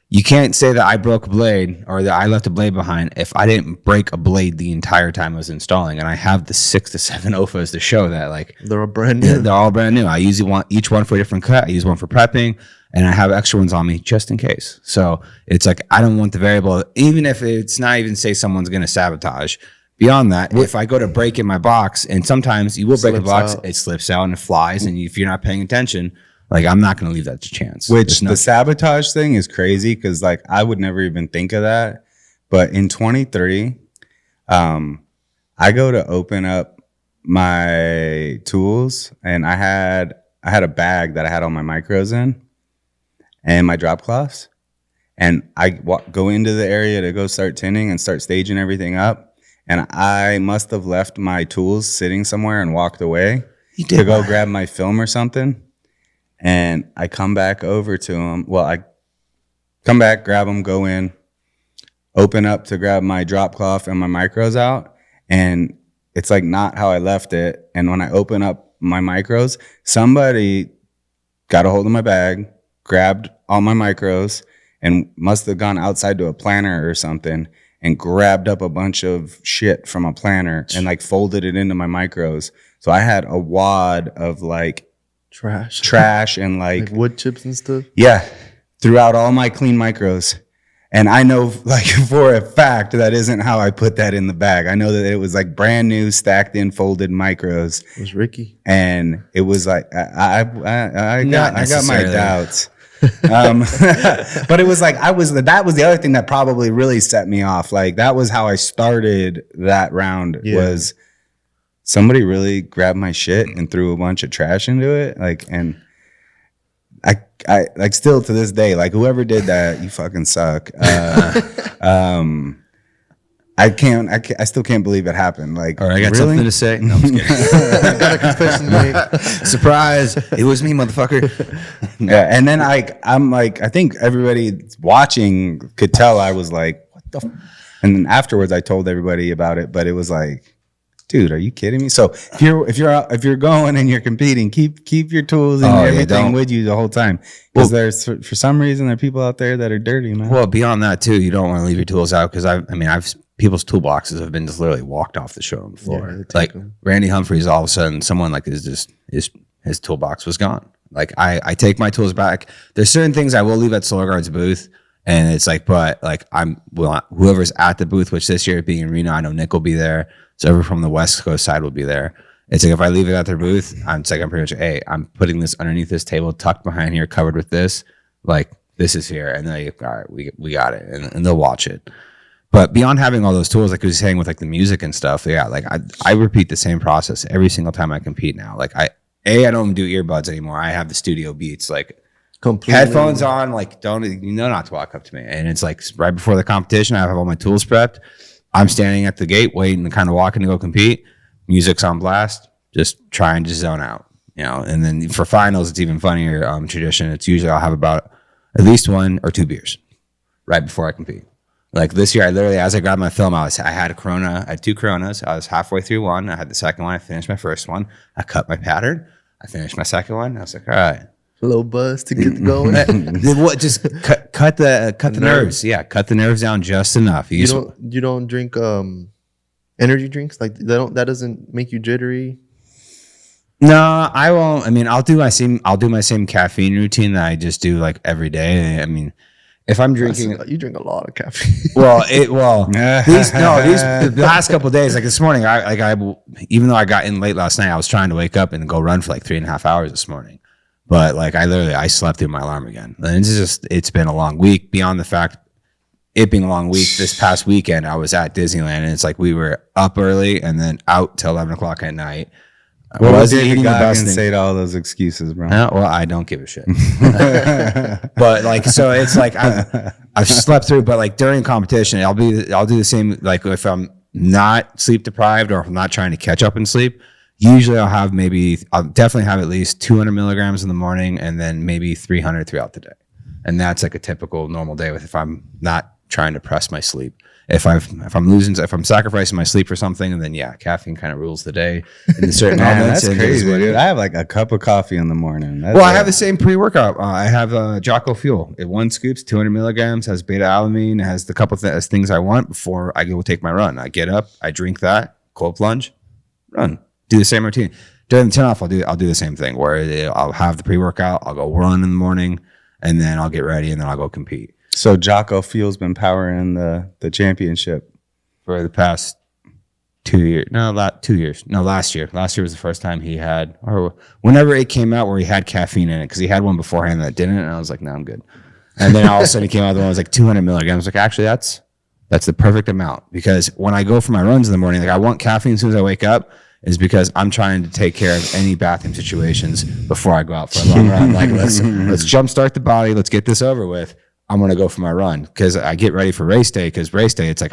You can't say that I broke a blade or that I left a blade behind if I didn't break a blade the entire time I was installing, and I have the 6 to 7 OFAs to show that. Like they're all brand new. They're all brand new. I usually want each one for a different cut. I use one for prepping. And I have extra ones on me just in case. So it's like, I don't want the variable, even if it's not even say someone's going to sabotage. Beyond that, if I go to break in my box, and sometimes you will break a box, it slips out and it flies. And if you're not paying attention, like I'm not going to leave that to chance. Which the sabotage thing is crazy because like I would never even think of that. But in 23, I go to open up my tools, and I had a bag that I had all my micros in. And my drop cloths, and I go into the area to go start tinting and start staging everything up, and I must have left my tools sitting somewhere and walked away to go grab my film or something, and I come back over to them. Well, I come back, grab them, go in, open up to grab my drop cloth and my micros out, and it's like not how I left it. And when I open up my micros, somebody got a hold of my bag, grabbed all my micros, and must have gone outside to a planner or something and grabbed up a bunch of shit from a planner and like folded it into my micros. So I had a wad of like trash and like wood chips and stuff. Yeah, throughout all my clean micros. And I know, like, for a fact that isn't how I put that in the bag. I know that it was like brand new, stacked in, folded micros. It was Ricky. And it was like, I got my doubts. But it was like, that was the other thing that probably really set me off. Like, that was how I started that round was somebody really grabbed my shit and threw a bunch of trash into it. Like, and I like still to this day, like whoever did that, you fucking suck. I still can't believe it happened. Like, all right, I got really? something to say. No, I'm just kidding. I got a confession to make. Surprise! It was me, motherfucker. Yeah, and then I'm like, I think everybody watching could tell I was like, what the? And then afterwards, I told everybody about it, but it was like, dude, are you kidding me? So if you're going and you're competing, keep your tools and everything with you the whole time, because there's for some reason there are people out there that are dirty, man. Well, beyond that too, you don't want to leave your tools out, because I've people's toolboxes have been just literally walked off the showroom floor. Yeah, like Randy Humphreys, all of a sudden, someone like his toolbox was gone. Like I take my tools back. There's certain things I will leave at Solar Guard's booth. And it's like, but like whoever's at the booth, which this year being in Reno, I know Nick will be there. So everyone from the West Coast side will be there. It's like, if I leave it at their booth, I'm pretty much, hey, I'm putting this underneath this table, tucked behind here, covered with this. Like, this is here. And they're like, all right, we got it. And they'll watch it. But beyond having all those tools, like I was saying with like the music and stuff, yeah, like I repeat the same process every single time I compete now. Like I don't do earbuds anymore. I have the Studio Beats, like completely. Headphones on, like not to walk up to me. And it's like right before the competition, I have all my tools prepped. I'm standing at the gate waiting to kind of walk in to go compete. Music's on blast, just trying to zone out, And then for finals, it's even funnier tradition. It's usually I'll have about at least 1 or 2 beers right before I compete. Like this year, I literally, as I grabbed my film, I had a Corona. I had 2 Coronas. I was halfway through one. I had the second one. I finished my first one. I cut my pattern. I finished my second one. I was like, all right. A little buzz to get going. Just cut the nerves. Yeah, cut the nerves down just enough. You don't drink energy drinks? Like that doesn't make you jittery? No, I won't. I mean, I'll do my same caffeine routine that I just do like every day. I mean, if I'm drinking, you drink a lot of caffeine. the last couple of days, like this morning, even though I got in late last night, I was trying to wake up and go run for like 3.5 hours this morning. But like I slept through my alarm again. And it's been a long week. Beyond the fact it being a long week, this past weekend I was at Disneyland, and it's like we were up early and then out till 11 o'clock at night. What was David Goggins say to all those excuses, bro? Well, I don't give a shit. But like, so it's like I've slept through, but like during competition, I'll do the same. Like if I'm not sleep deprived or if I'm not trying to catch up in sleep, usually I'll definitely have at least 200 milligrams in the morning and then maybe 300 throughout the day. And that's like a typical normal day if I'm not trying to press my sleep. If I'm sacrificing my sleep for something, and then caffeine kind of rules the day in certain moments. That's crazy, dude. I have like a cup of coffee in the morning. I have the same pre-workout. I have Jocko Fuel. It 1 scoops, 200 milligrams, has beta alanine, has the couple things I want before I go take my run. I get up, I drink that, cold plunge, run. Do the same routine. During the turn-off, I'll do the same thing where I'll have the pre-workout, I'll go run in the morning, and then I'll get ready, and then I'll go compete. So Jocko Fuel's been powering the championship for the past 2 years. No, 2 years. No, last year. Last year was the first time he had, or whenever it came out where he had caffeine in it, because he had one beforehand that didn't, and I was like, no, I'm good. And then all of a sudden he came out with one that was like 200 milligrams. I was like, actually, that's the perfect amount, because when I go for my runs in the morning, like I want caffeine as soon as I wake up, is because I'm trying to take care of any bathroom situations before I go out for a long run. Like let's jumpstart the body. Let's get this over with. I'm going to go for my run, because I get ready for race day, because race day, it's like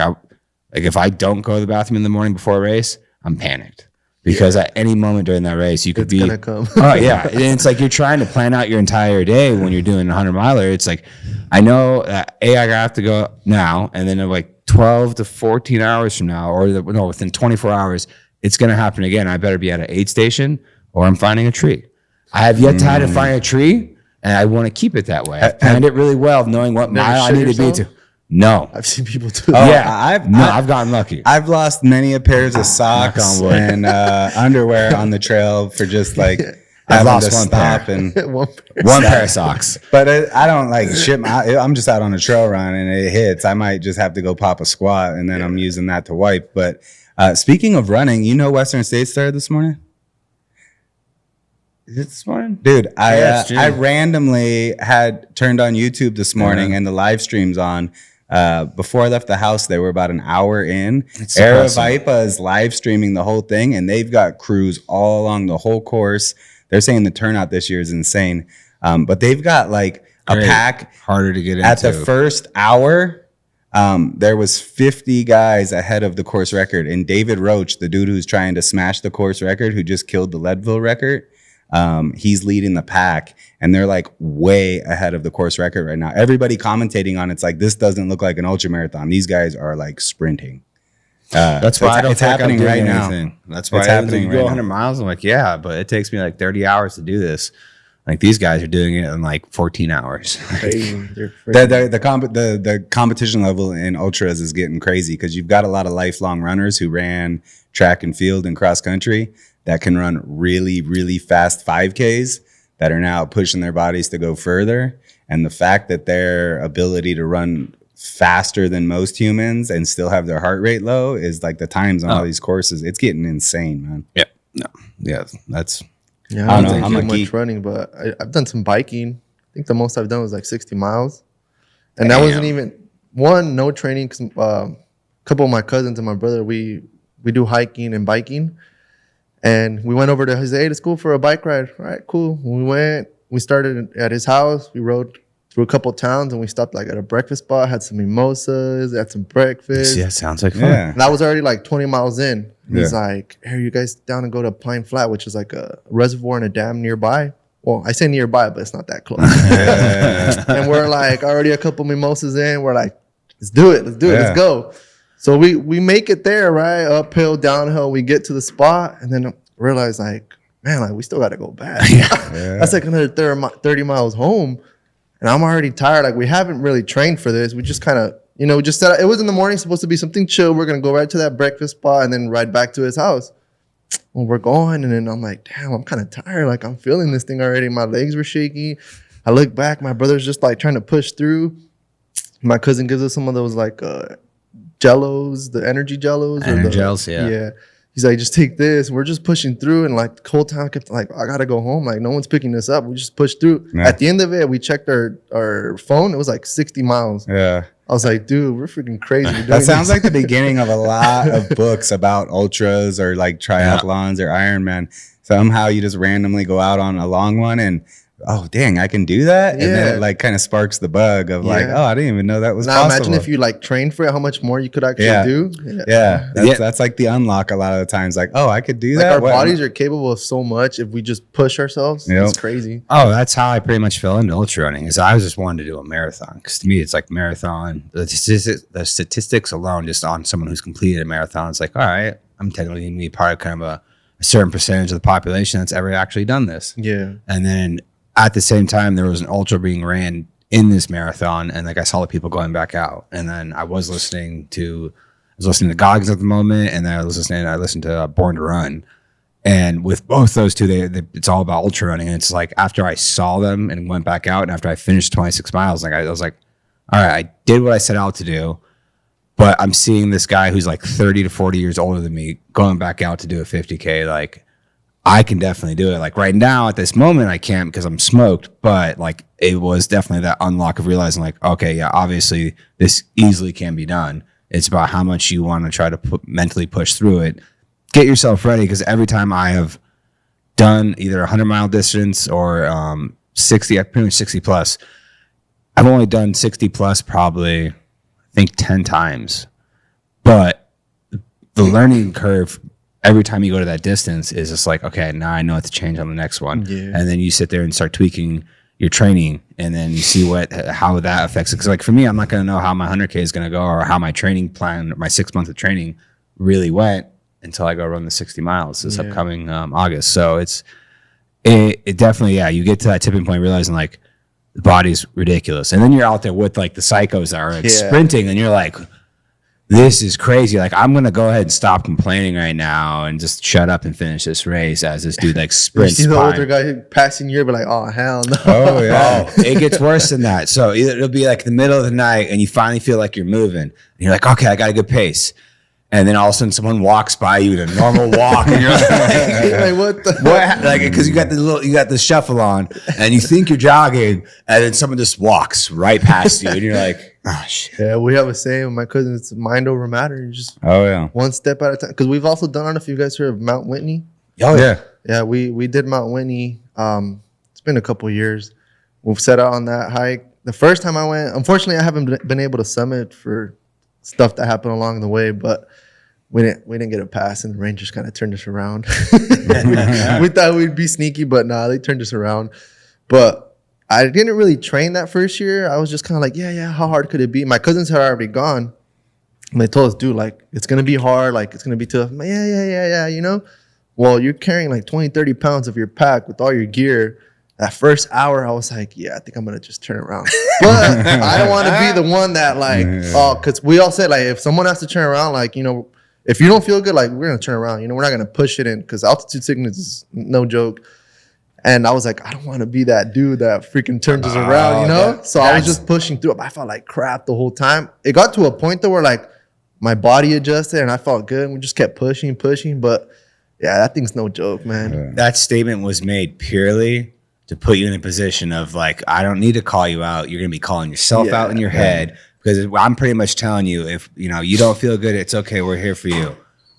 if I don't go to the bathroom in the morning before a race, I'm panicked, because at any moment during that race, you could be going to come. Oh yeah. And it's like, you're trying to plan out your entire day when you're doing a 100 miler. It's like, I know that I have to go now, and then like 12 to 14 hours from now, or within 24 hours, it's going to happen again. I better be at an aid station, or I'm finding a tree. I have yet to find a tree. And I want to keep it that way. I planned it really well, knowing what mile I need to be to. No. I've seen people do. Oh, yeah. I've gotten lucky. I've lost many a pairs of socks and underwear on the trail for just like I've having lost to one stop pair. and One pair of socks. But I don't like shit. I'm just out on a trail run and it hits. I might just have to go pop a squat and then I'm using that to wipe. But speaking of running, you know, Western States started this morning. Is it this morning? Dude, it's I June. randomly had turned on YouTube this morning and the live streams on. Before I left the house, they were about an hour in. It's impressive. Aravaipa is live streaming the whole thing, and they've got crews all along the whole course. They're saying the turnout this year is insane. But they've got like a Great. pack Harder to get into. at the first hour. There was 50 guys ahead of the course record, and David Roach, the dude who's trying to smash the course record, who just killed the Leadville record, he's leading the pack, and they're like way ahead of the course record right now. Everybody commentating on it's like, this doesn't look like an ultra marathon. These guys are like sprinting. That's so why I don't it's think I'm happening doing right now. anything. That's why It's I happening you right go now. 100 miles. I'm like, yeah, but it takes me like 30 hours to do this. Like these guys are doing it in like 14 hours. The competition level in ultras is getting crazy because you've got a lot of lifelong runners who ran track and field and cross country that can run really, really fast 5Ks that are now pushing their bodies to go further. And the fact that their ability to run faster than most humans and still have their heart rate low is like the times on all these courses. It's getting insane, man. Yeah. No. Yeah. That's Yeah, I I don't don't know. do I'm a much geek. running, but I've done some biking. I think the most I've done was like 60 miles. And that wasn't even no training. Cause, a couple of my cousins and my brother, we do hiking and biking. And we went over to Jose to school for a bike ride. All right, cool. We started at his house. We rode through a couple of towns and we stopped like at a breakfast spot, had some mimosas, had some breakfast. yeah, sounds like fun. Yeah. And I was already like 20 miles in. He's Yeah. like, hey, are you guys down to go to Pine Flat, which is like a reservoir and a dam nearby? Well, I say nearby, but it's not that close. And we're like already a couple mimosas in. We're like, let's do it. Yeah. Let's go. So we make it there, right? Uphill, downhill. We get to the spot and then realize like, man, like we still got to go back. That's like another 30 miles home. And I'm already tired. Like we haven't really trained for this. We just kind of, just said it was in the morning, supposed to be something chill. We're going to go right to that breakfast spot and then ride back to his house. Well, we're going. And then I'm like, damn, I'm kind of tired. Like I'm feeling this thing already. My legs were shaky. I look back. My brother's just like trying to push through. My cousin gives us some of those like jellos, the energy jellos. Energels, yeah. Yeah. He's like, just take this. We're just pushing through. And like the whole time I kept like, I got to go home. Like no one's picking this up. We just pushed through. Yeah. At the end of it, we checked our phone. It was like 60 miles. Yeah. I was like, dude, we're freaking crazy. We're doing That sounds this. like the beginning of a lot of books about ultras or like triathlons or Ironman. Somehow you just randomly go out on a long one and, oh, dang, I can do that? And then Yeah. it like kind of sparks the bug of like, Yeah. oh, I didn't even know that was Now possible. imagine if you like trained for it, how much more you could actually Yeah. do. Yeah, Yeah. that's like the unlock a lot of the times. Like, oh, I could do Like that. our What? bodies are capable of so much if we just push ourselves. Yep. It's crazy. Oh, that's how I pretty much fell into ultra running. Is I was just wanting to do a marathon because to me it's like marathon. The statistics alone, just on someone who's completed a marathon, it's like, all right, I'm technically gonna be part of kind of a certain percentage of the population that's ever actually done this. Yeah. And then at the same time, there was an ultra being ran in this marathon, and like I saw the people going back out. And then I was listening to Goggins at the moment, and then I listened to Born to Run. And with both those two, it's all about ultra running. And it's like after I saw them and went back out, and after I finished 26 miles, like I was like, all right, I did what I set out to do, but I'm seeing this guy who's like 30 to 40 years older than me going back out to do a 50K. Like I can definitely do it. Like right now at this moment, I can't because I'm smoked, but like it was definitely that unlock of realizing like, okay, yeah, obviously this easily can be done. It's about how much you want to try to mentally push through it. Get yourself ready because every time I have done either a 100-mile distance or 60, I pretty much 60 plus. I've only done 60 plus probably, I think 10 times. But the learning curve every time you go to that distance is just like, okay, now I know what to change on the next one. Yeah. And then you sit there and start tweaking your training and then you see how that affects it. Because like for me, I'm not going to know how my 100K is going to go or how my training plan, my 6 months of training really went until I go run the 60 miles this upcoming August. So it definitely, yeah, you get to that tipping point realizing like the body's ridiculous. And then you're out there with like the psychos that are like sprinting and you're like, this is crazy. Like, I'm going to go ahead and stop complaining right now and just shut up and finish this race as this dude like You sprints see the by. older guy passing you, but like, oh hell no. Oh yeah. Oh, it gets worse than that. So it'll be like the middle of the night and you finally feel like you're moving. And you're like, okay, I got a good pace. And then all of a sudden someone walks by you in a normal walk and you're like, Like, what the? what? Like, because you got the shuffle on and you think you're jogging and then someone just walks right past you and you're like, oh shit. Yeah, we have a saying with my cousin. It's mind over matter. You just Oh yeah. one step at a time. Because we've also done. I don't know if you guys heard of Mount Whitney. Oh Yeah. Yeah, we did Mount Whitney. It's been a couple years. We've set out on that hike. The first time I went, unfortunately, I haven't been able to summit for stuff that happened along the way, but we didn't get a pass, and the Rangers kind of turned us around. we thought we'd be sneaky, but nah, they turned us around. But I didn't really train that first year. I was just kind of like, yeah, how hard could it be? My cousins had already gone, and they told us, dude, like, it's going to be hard, like, it's going to be tough. I'm like, yeah, you know? Well, you're carrying like 20, 30 pounds of your pack with all your gear. That first hour, I was like, yeah, I think I'm going to just turn around. But I don't want to be the one that like, because we all said, like, if someone has to turn around, like, you know, if you don't feel good, like, we're going to turn around. You know, we're not going to push it in because altitude sickness is no joke. And I was like, I don't want to be that dude that freaking turns us around, you know? So I was just pushing through it. I felt like crap the whole time. It got to a point though where like my body adjusted and I felt good. And we just kept pushing. But yeah, that thing's no joke, man. That statement was made purely to put you in a position of like, I don't need to call you out. You're going to be calling yourself out in your head because I'm pretty much telling you if, you know, you don't feel good, it's okay. We're here for you.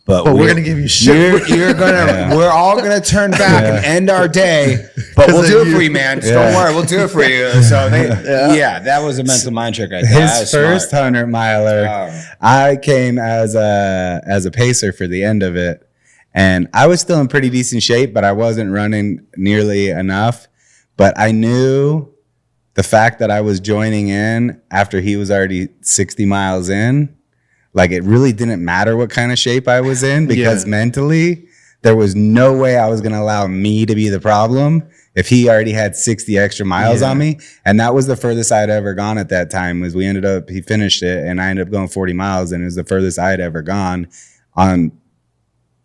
But we're going to give you shit. We're all going to turn back and end our day, but we'll do it for you, man. Just don't worry. We'll do it for you. So that was a mental mind trick right there. His first 100 miler, I came as a pacer for the end of it. And I was still in pretty decent shape, but I wasn't running nearly enough. But I knew the fact that I was joining in after he was already 60 miles in, like it really didn't matter what kind of shape I was in because mentally there was no way I was going to allow me to be the problem if he already had 60 extra miles on me. And that was the furthest I'd ever gone at that time was he finished it and I ended up going 40 miles and it was the furthest I had ever gone on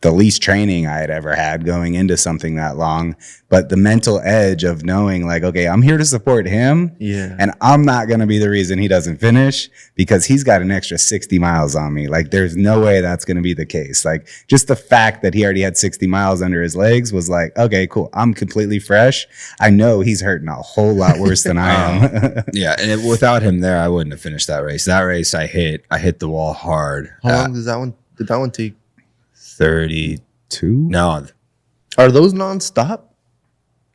the least training I had ever had going into something that long. But the mental edge of knowing like, okay, I'm here to support him and I'm not going to be the reason he doesn't finish because he's got an extra 60 miles on me. Like there's no way that's going to be the case. Like just the fact that he already had 60 miles under his legs was like, okay, cool. I'm completely fresh. I know he's hurting a whole lot worse than I am. Without him there, I wouldn't have finished that race. That race I hit the wall hard. How long did that one take? 32? No. Are those nonstop?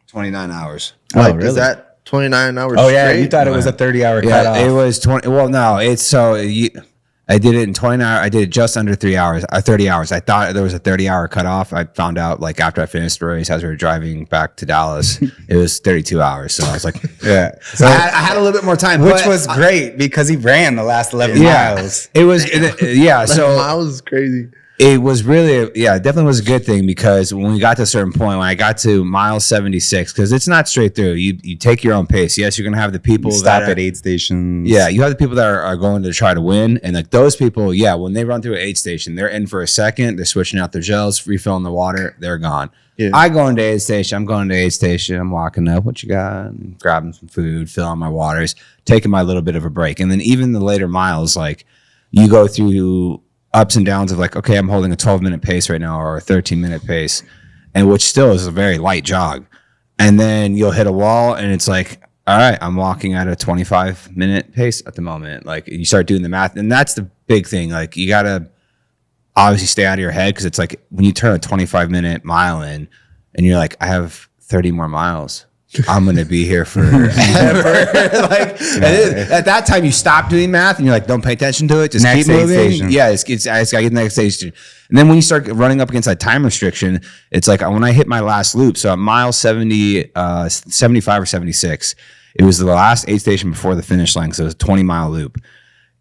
29 hours. Like, is that 29 hours Oh, yeah. straight? You thought it was a 30-hour cutoff. It was 20. Well, no, I did it in 29 hours. I did it just under 3 hours, 30 hours. I thought there was a 30-hour cutoff. I found out like after I finished the race, as we were driving back to Dallas, it was 32 hours. So I was like, So I had a little bit more time, which was great because he ran the last 11 miles. It was, so miles is crazy. it was really, definitely was a good thing because when we got to a certain point, when I got to mile 76, because it's not straight through, you take your own pace. Yes, you're going to have the people stop at aid stations. Yeah, you have the people that are going to try to win. And like those people, when they run through an aid station, they're in for a second, they're switching out their gels, refilling the water, they're gone. Yeah. I go into aid station, I'm walking up, what you got? And grabbing some food, filling my waters, taking my little bit of a break. And then even the later miles, like you go through ups and downs of like, okay, I'm holding a 12-minute pace right now or a 13-minute pace, and which still is a very light jog. And then you'll hit a wall and it's like, all right, I'm walking at a 25-minute pace at the moment. Like you start doing the math, and that's the big thing. Like you got to obviously stay out of your head because it's like when you turn a 25-minute mile in and you're like, I have 30 more miles. I'm going to be here forever. At that time, you stop doing math and you're like, don't pay attention to it. Just keep moving. Yeah, I just got to get the next station. And then when you start running up against that time restriction, it's like when I hit my last loop, so at mile 70, 75 or 76, it was the last aid station before the finish line. So it was a 20-mile loop.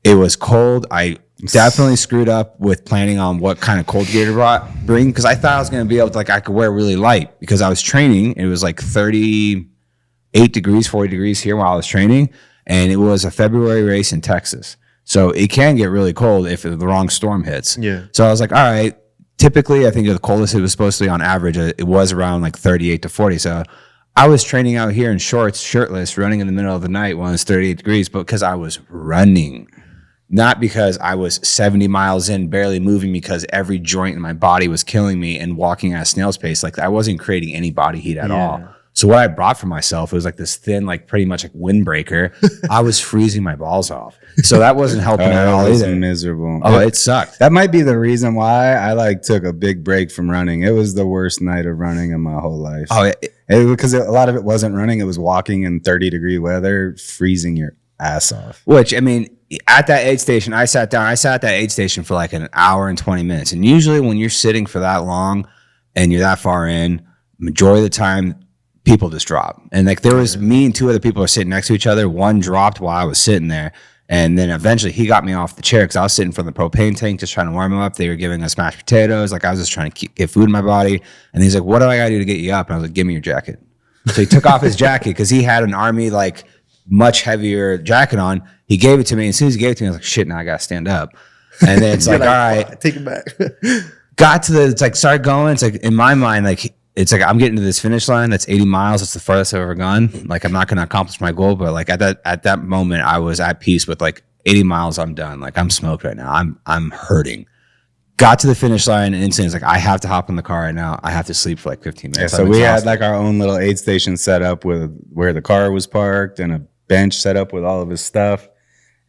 It was cold. I definitely screwed up with planning on what kind of cold gear to bring because I thought I was going to be able to, like, I could wear really light because I was training. It was like 38 degrees, 40 degrees here while I was training. And it was a February race in Texas. So it can get really cold if the wrong storm hits. Yeah. So I was like, all right, typically I think the coldest it was supposed to be on average, it was around like 38 to 40. So I was training out here in shorts, shirtless, running in the middle of the night when it's 38 degrees, but because I was running, not because I was 70 miles in, barely moving because every joint in my body was killing me and walking at a snail's pace. Like I wasn't creating any body heat at all. So what I brought for myself was like this thin, like pretty much like windbreaker. I was freezing my balls off. So that wasn't helping at all either. Miserable. Oh, it sucked. That might be the reason why I like took a big break from running. It was the worst night of running in my whole life. Oh, because a lot of it wasn't running. It was walking in 30-degree weather, freezing your ass off. Which, I mean, at that aid station, I sat at that aid station for like an hour and 20 minutes. And usually when you're sitting for that long and you're that far in, majority of the time, people just drop. And like there was me and two other people were sitting next to each other. One dropped while I was sitting there. And then eventually he got me off the chair because I was sitting from the propane tank just trying to warm him up. They were giving us mashed potatoes. Like I was just trying to get food in my body. And he's like, what do I got to do to get you up? And I was like, give me your jacket. So he took off his jacket because he had an army like much heavier jacket on. He gave it to me. And as soon as he gave it to me, I was like, shit, now I got to stand up. And then it's like, all right. Take it back. Got to it's like, started going. It's like in my mind, like, it's like I'm getting to this finish line. That's 80 miles. That's the furthest I've ever gone. Like I'm not going to accomplish my goal, but like at that moment, I was at peace with like 80 miles. I'm done. Like I'm smoked right now. I'm hurting. Got to the finish line and instantly it's like I have to hop in the car right now. I have to sleep for like 15 minutes. Yeah, so we had like our own little aid station set up with where the car was parked and a bench set up with all of his stuff.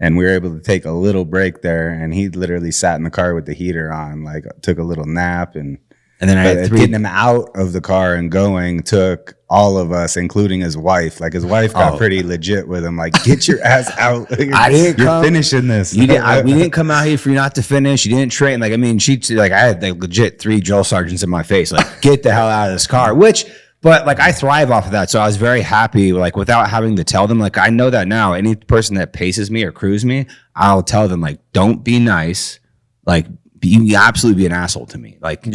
And we were able to take a little break there. And he literally sat in the car with the heater on, like took a little nap and then I had getting him out of the car and going took all of us, including his wife. Like his wife got pretty legit with him. Like, get your ass out. You're finishing this. We didn't come out here for you not to finish. You didn't train. Like, I mean, I had like legit 3 drill sergeants in my face. Like, get the hell out of this car. But like I thrive off of that. So I was very happy, like without having to tell them, like I know that now any person that paces me or crews me, I'll tell them like, don't be nice. Like you absolutely be an asshole to me. Like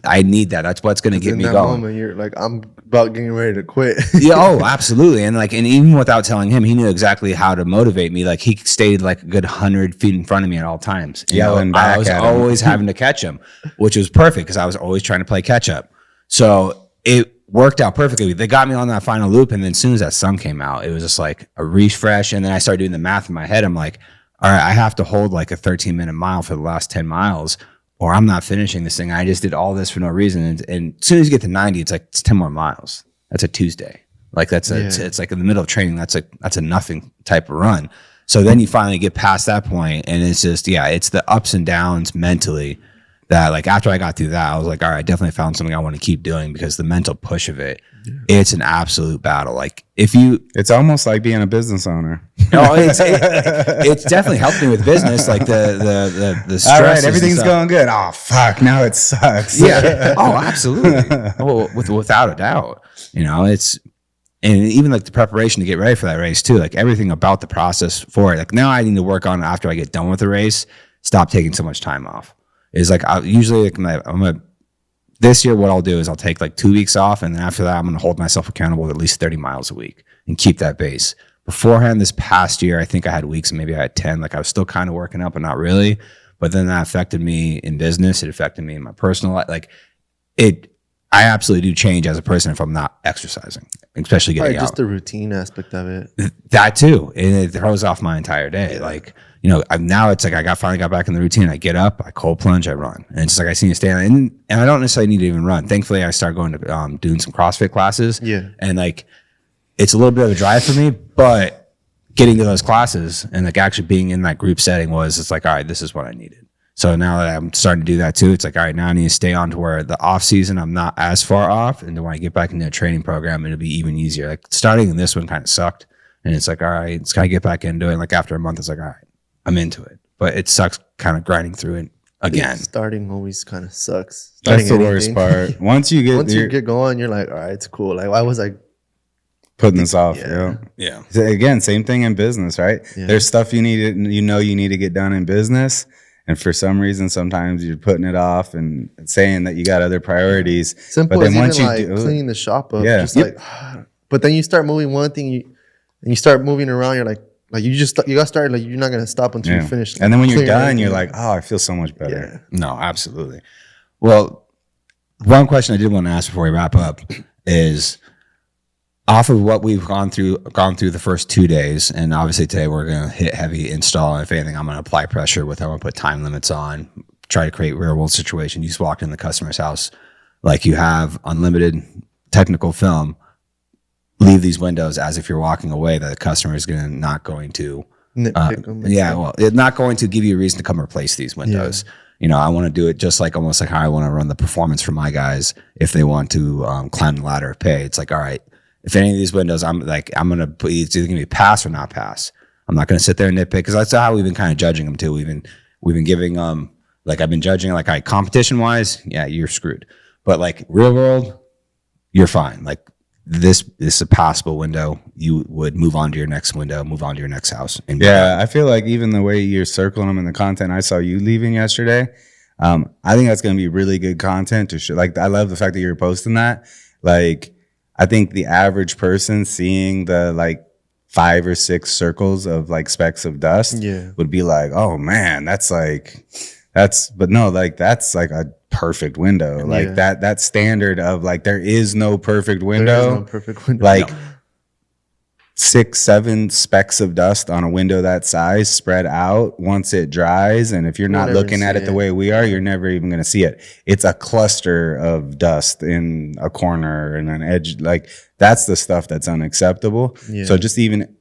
I need that. That's what's going to get me going. Moment, you're like, I'm about getting ready to quit. Yeah. Oh, absolutely. And even without telling him, he knew exactly how to motivate me. Like he stayed like a good 100 feet in front of me at all times. Yelling back I was at him. always having to catch him, which was perfect because I was always trying to play catch up. So it worked out perfectly. They got me on that final loop. And then as soon as that sun came out, it was just like a refresh. And then I started doing the math in my head. I'm like, all right, I have to hold like a 13-minute mile for the last 10 miles or I'm not finishing this thing. I just did all this for no reason. And as soon as you get to 90, it's 10 more miles. That's a Tuesday. Like it's like in the middle of training. That's a nothing type of run. So then you finally get past that point and it's just, it's the ups and downs mentally that like after I got through that, I was like, all right, I definitely found something I want to keep doing because the mental push of it, it's an absolute battle. Like it's almost like being a business owner. No, it's definitely helped me with business. Like the stress. All right, everything's going good. Oh fuck, now it sucks. Yeah. Oh, absolutely. Oh, without a doubt. And even like the preparation to get ready for that race too. Like everything about the process for it. Like now I need to work on after I get done with the race. Stop taking so much time off. Is like I usually like this year what I'll do is I'll take like 2 weeks off and then after that I'm going to hold myself accountable to at least 30 miles a week and keep that base. Beforehand this past year I think I had weeks and maybe I had 10. Like I was still kind of working up but not really. But then that affected me in business. It affected me in my personal life. Like I absolutely do change as a person if I'm not exercising, especially getting out. Just the routine aspect of it. That too. And it throws off my entire day. Like, now it's like I finally got back in the routine. I get up, I cold plunge, I run. And it's just like I see you stand and I don't necessarily need to even run. Thankfully, I started going to doing some CrossFit classes. Yeah. And like it's a little bit of a drive for me, but getting to those classes and like actually being in that group setting it's like, all right, this is what I needed. So now that I'm starting to do that too, it's like, all right, now I need to stay on to where the off season, I'm not as far off. And then when I get back into a training program, it'll be even easier. Like starting in this one kind of sucked. And it's like, all right, it's got to get back into it. And like after a month, it's like, all right, I'm into it. But it sucks kind of grinding through it again. Starting always kind of sucks. That's the worst part. Once you get going, you're like, all right, it's cool. Like, why was I putting this off? Yeah. Again, same thing in business, right? Yeah. There's stuff you need to get done in business. And for some reason, sometimes you're putting it off and saying that you got other priorities. Simple, but then once you cleaning the shop up, just like, but then you start moving one thing, and you start moving around. You're like, Like you got started. Like you're not gonna stop until you finish. And then when you're clearing done, everything. you're like, oh, I feel so much better. Yeah. No, absolutely. Well, one question I did want to ask before we wrap up is, off of what we've gone through the first 2 days, and obviously today we're going to hit heavy install. And if anything, I'm going to apply pressure with. I'm going to put time limits on, try to create real world situation. You just walked in the customer's house, like you have unlimited technical film. Leave these windows as if you're walking away. That the customer is not going to. Nitpick 'em. Well, it's not going to give you a reason to come replace these windows. Yeah. You know, I want to do it just like almost like how I want to run the performance for my guys if they want to climb the ladder of pay. It's like, all right, if any of these windows, I'm going to put, it's either going to be pass or not pass. I'm not going to sit there and nitpick, because that's how we've been kind of judging them too. We've been giving like I've been judging like, all right, competition wise, yeah, you're screwed. But like real world, you're fine. Like this is a passable window. You would move on to your next window, move on to your next house. And Yeah, I feel like even the way you're circling them in the content I saw you leaving yesterday, I think that's going to be really good content to show. Like, I love the fact that you're posting that. Like, I think the average person seeing the like 5 or 6 circles of like specks of dust would be like, oh man, that's like a perfect window. Like that standard of like, there is no perfect window. There is no perfect window. Like 6, 7 specks of dust on a window that size spread out once it dries. And if you're not looking at it the way we are, you're never even going to see it. It's a cluster of dust in a corner and an edge. Like, that's the stuff that's unacceptable. Yeah. So just even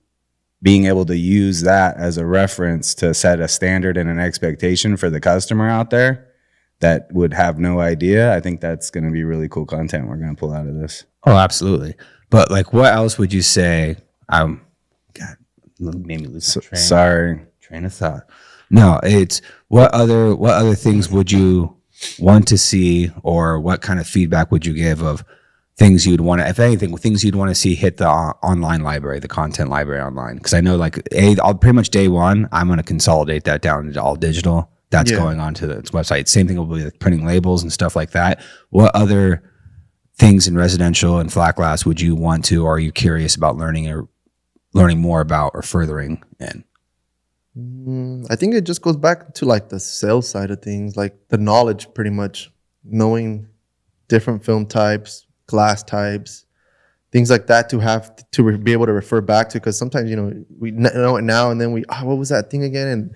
being able to use that as a reference to set a standard and an expectation for the customer out there that would have no idea, I think that's going to be really cool content we're going to pull out of this. Oh, absolutely. But like, what else would you say? God, made me lose train of thought. No, it's what other things would you want to see, or what kind of feedback would you give of things you'd want to, if anything, things you'd want to see hit the online library, the content library online? Because I know like pretty much day one, I'm going to consolidate that down into all digital. That's going on to the website. Same thing will be like printing labels and stuff like that. What other things in residential and flat glass would you want to, or are you curious about learning more about or furthering in? I think it just goes back to like the sales side of things, like the knowledge, pretty much knowing different film types, glass types, things like that, to have to be able to refer back to. Because sometimes, you know, we know it now and then what was that thing again? And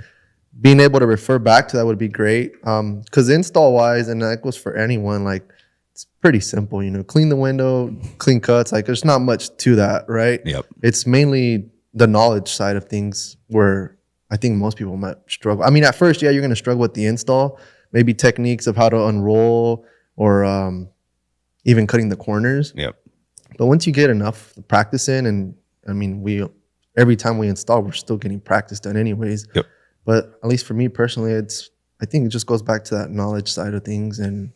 being able to refer back to that would be great. Because install wise, and that goes for anyone, like it's pretty simple, you know, clean the window, clean cuts. Like there's not much to that, right? Yep. It's mainly the knowledge side of things where I think most people might struggle. I mean, at first, you're going to struggle with the install, maybe techniques of how to unroll, or even cutting the corners. Yep. But once you get enough practice in, and I mean, every time we install, we're still getting practice done anyways. Yep. But at least for me personally, I think it just goes back to that knowledge side of things, and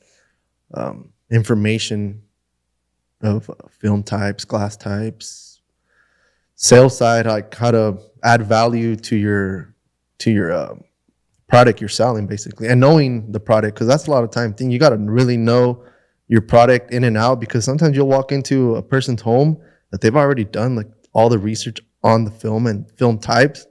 information of film types, glass types, sales side, like how to add value to your product you're selling, basically, and knowing the product, because that's a lot of time thing. You got to really know your product in and out, because sometimes you'll walk into a person's home that they've already done like all the research on the film and film types,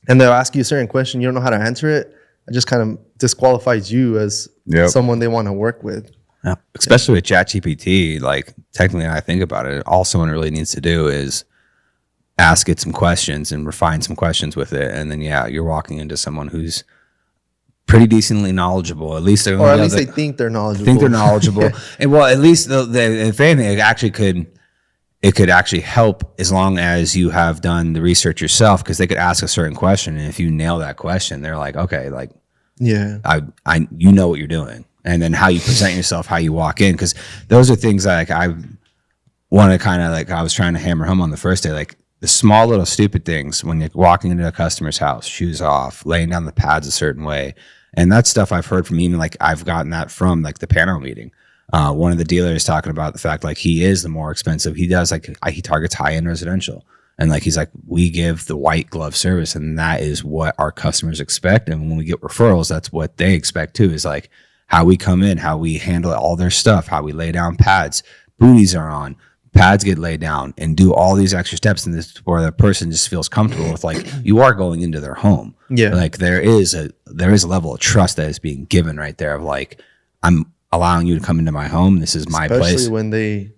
and they'll ask you a certain question, you don't know how to answer it. It just kind of disqualifies you as someone they want to work with. Yeah. Especially with ChatGPT, like technically, when I think about it, all someone really needs to do is ask it some questions and refine some questions with it, and then you're walking into someone who's pretty decently knowledgeable. At least they think they're knowledgeable. And well, at least if anything, it could actually help as long as you have done the research yourself, because they could ask a certain question, and if you nail that question, they're like, okay, like I you know what you're doing. And then how you present yourself, how you walk in, because those are things like I want to kind of like, I was trying to hammer home on the first day, like the small little stupid things when you're walking into a customer's house, shoes off, laying down the pads a certain way. And that's stuff I've heard from, even like I've gotten that from like the Panorama meeting. One of the dealers talking about the fact like he is the more expensive. He does like, he targets high-end residential. And like, he's like, we give the white glove service, and that is what our customers expect. And when we get referrals, that's what they expect too, is like how we come in, how we handle all their stuff, how we lay down pads, booties are on, pads get laid down and do all these extra steps in this where the person just feels comfortable with like you are going into their home. Yeah. Like there is a level of trust that is being given right there of like, I'm allowing you to come into my home. This is my place. Especially when they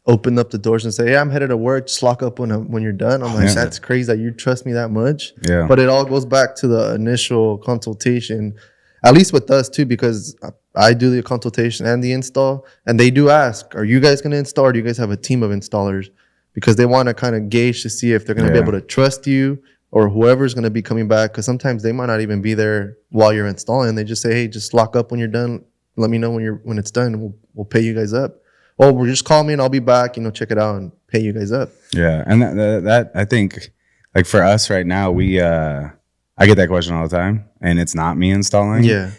open up the doors and say, "Hey, I'm headed to work. Just lock up when you're done." I'm like, that's crazy that you trust me that much. Yeah. But it all goes back to the initial consultation, at least with us too, because I do the consultation and the install, and they do ask, "Are you guys going to install, or do you guys have a team of installers?" Because they want to kind of gauge to see if they're going to be able to trust you or whoever's going to be coming back. Because sometimes they might not even be there while you're installing. They just say, "Hey, just lock up when you're done. Let me know when it's done, and we'll pay you guys up." "Oh, well, just call me and I'll be back, check it out and pay you guys up." Yeah. And that I think, like for us right now, I get that question all the time, and it's not me installing. Yeah.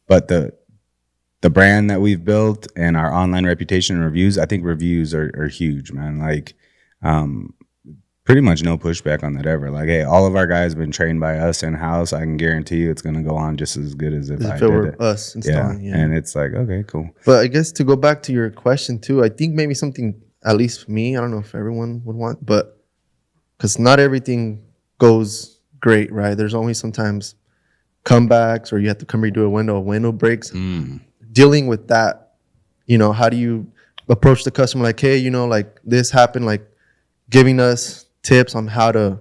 But the brand that we've built and our online reputation and reviews, I think reviews are huge, man. Like, pretty much no pushback on that ever. Like, hey, all of our guys have been trained by us in house. I can guarantee you it's going to go on just as good as if I it did were it. us installing. Yeah. And it's like, okay, cool. But I guess to go back to your question too, I think maybe something, at least for me, I don't know if everyone would want, but because not everything goes great, right? There's always sometimes comebacks, or you have to come redo a window breaks. Dealing with that, how do you approach the customer? Like, hey, like this happened, like giving us tips on how to,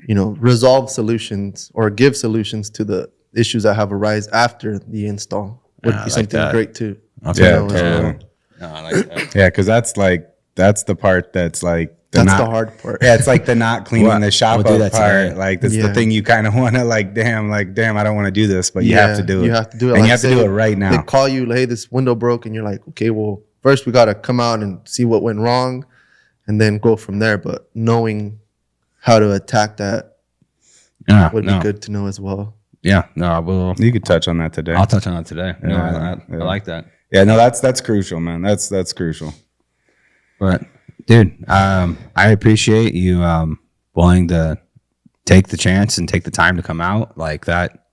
resolve solutions or give solutions to the issues that have arisen after the install would be something great too. Totally. No, I like that. Yeah, because that's the part that's like the hard part. Yeah, it's like the not cleaning the shop we'll do up that part. today. Like that's the thing you kind of want to like, damn, I don't want to do this, but you have to do it. You have to do it. And like you have to do it right now. They call you, hey, this window broke, and you're like, okay, well, first we got to come out and see what went wrong, and then go from there. But knowing how to attack that would be good to know as well. Yeah, no, I will. You could touch on that today. I'll touch on it today. No, I like that. Yeah, no, that's crucial, man. That's crucial. But dude, I appreciate you willing to take the chance and take the time to come out like that.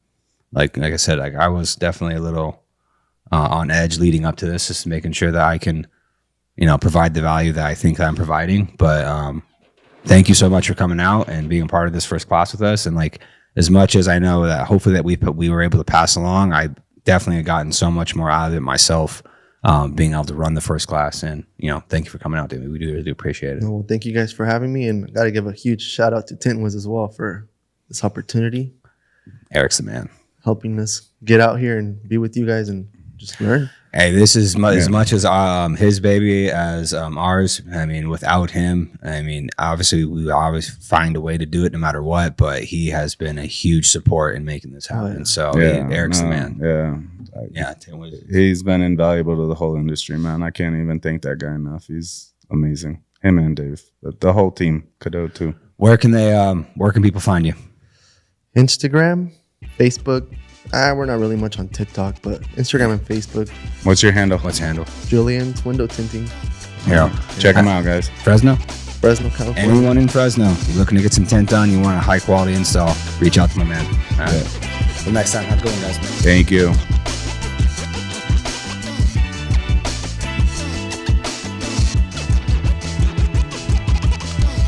Like I said, like I was definitely a little on edge leading up to this, just making sure that I can, provide the value that I think I'm providing. But thank you so much for coming out and being a part of this first class with us. And like, as much as I know that hopefully that we were able to pass along, I definitely have gotten so much more out of it myself, being able to run the first class. And, thank you for coming out, dude. We do appreciate it. Well, thank you guys for having me. And I got to give a huge shout out to Tint as well for this opportunity. Eric's the man. Helping us get out here and be with you guys and just learn. Hey, this is as much as his baby as ours. I mean, without him, obviously we always find a way to do it no matter what, but he has been a huge support in making this happen. yeah. So Eric's the man. Yeah. He's been invaluable to the whole industry, man. I can't even thank that guy enough. He's amazing. Him and Dave, the whole team. Cadeau too. Where can people find you? Instagram, Facebook. We're not really much on TikTok, but Instagram and Facebook. What's your handle? Julian's Window Tinting. Yeah. Check them out, guys. Fresno, California. anyone in Fresno, you're looking to get some tint done, you want a high quality install, reach out to my man. All right. Till next time, have a good one, guys. Thank you.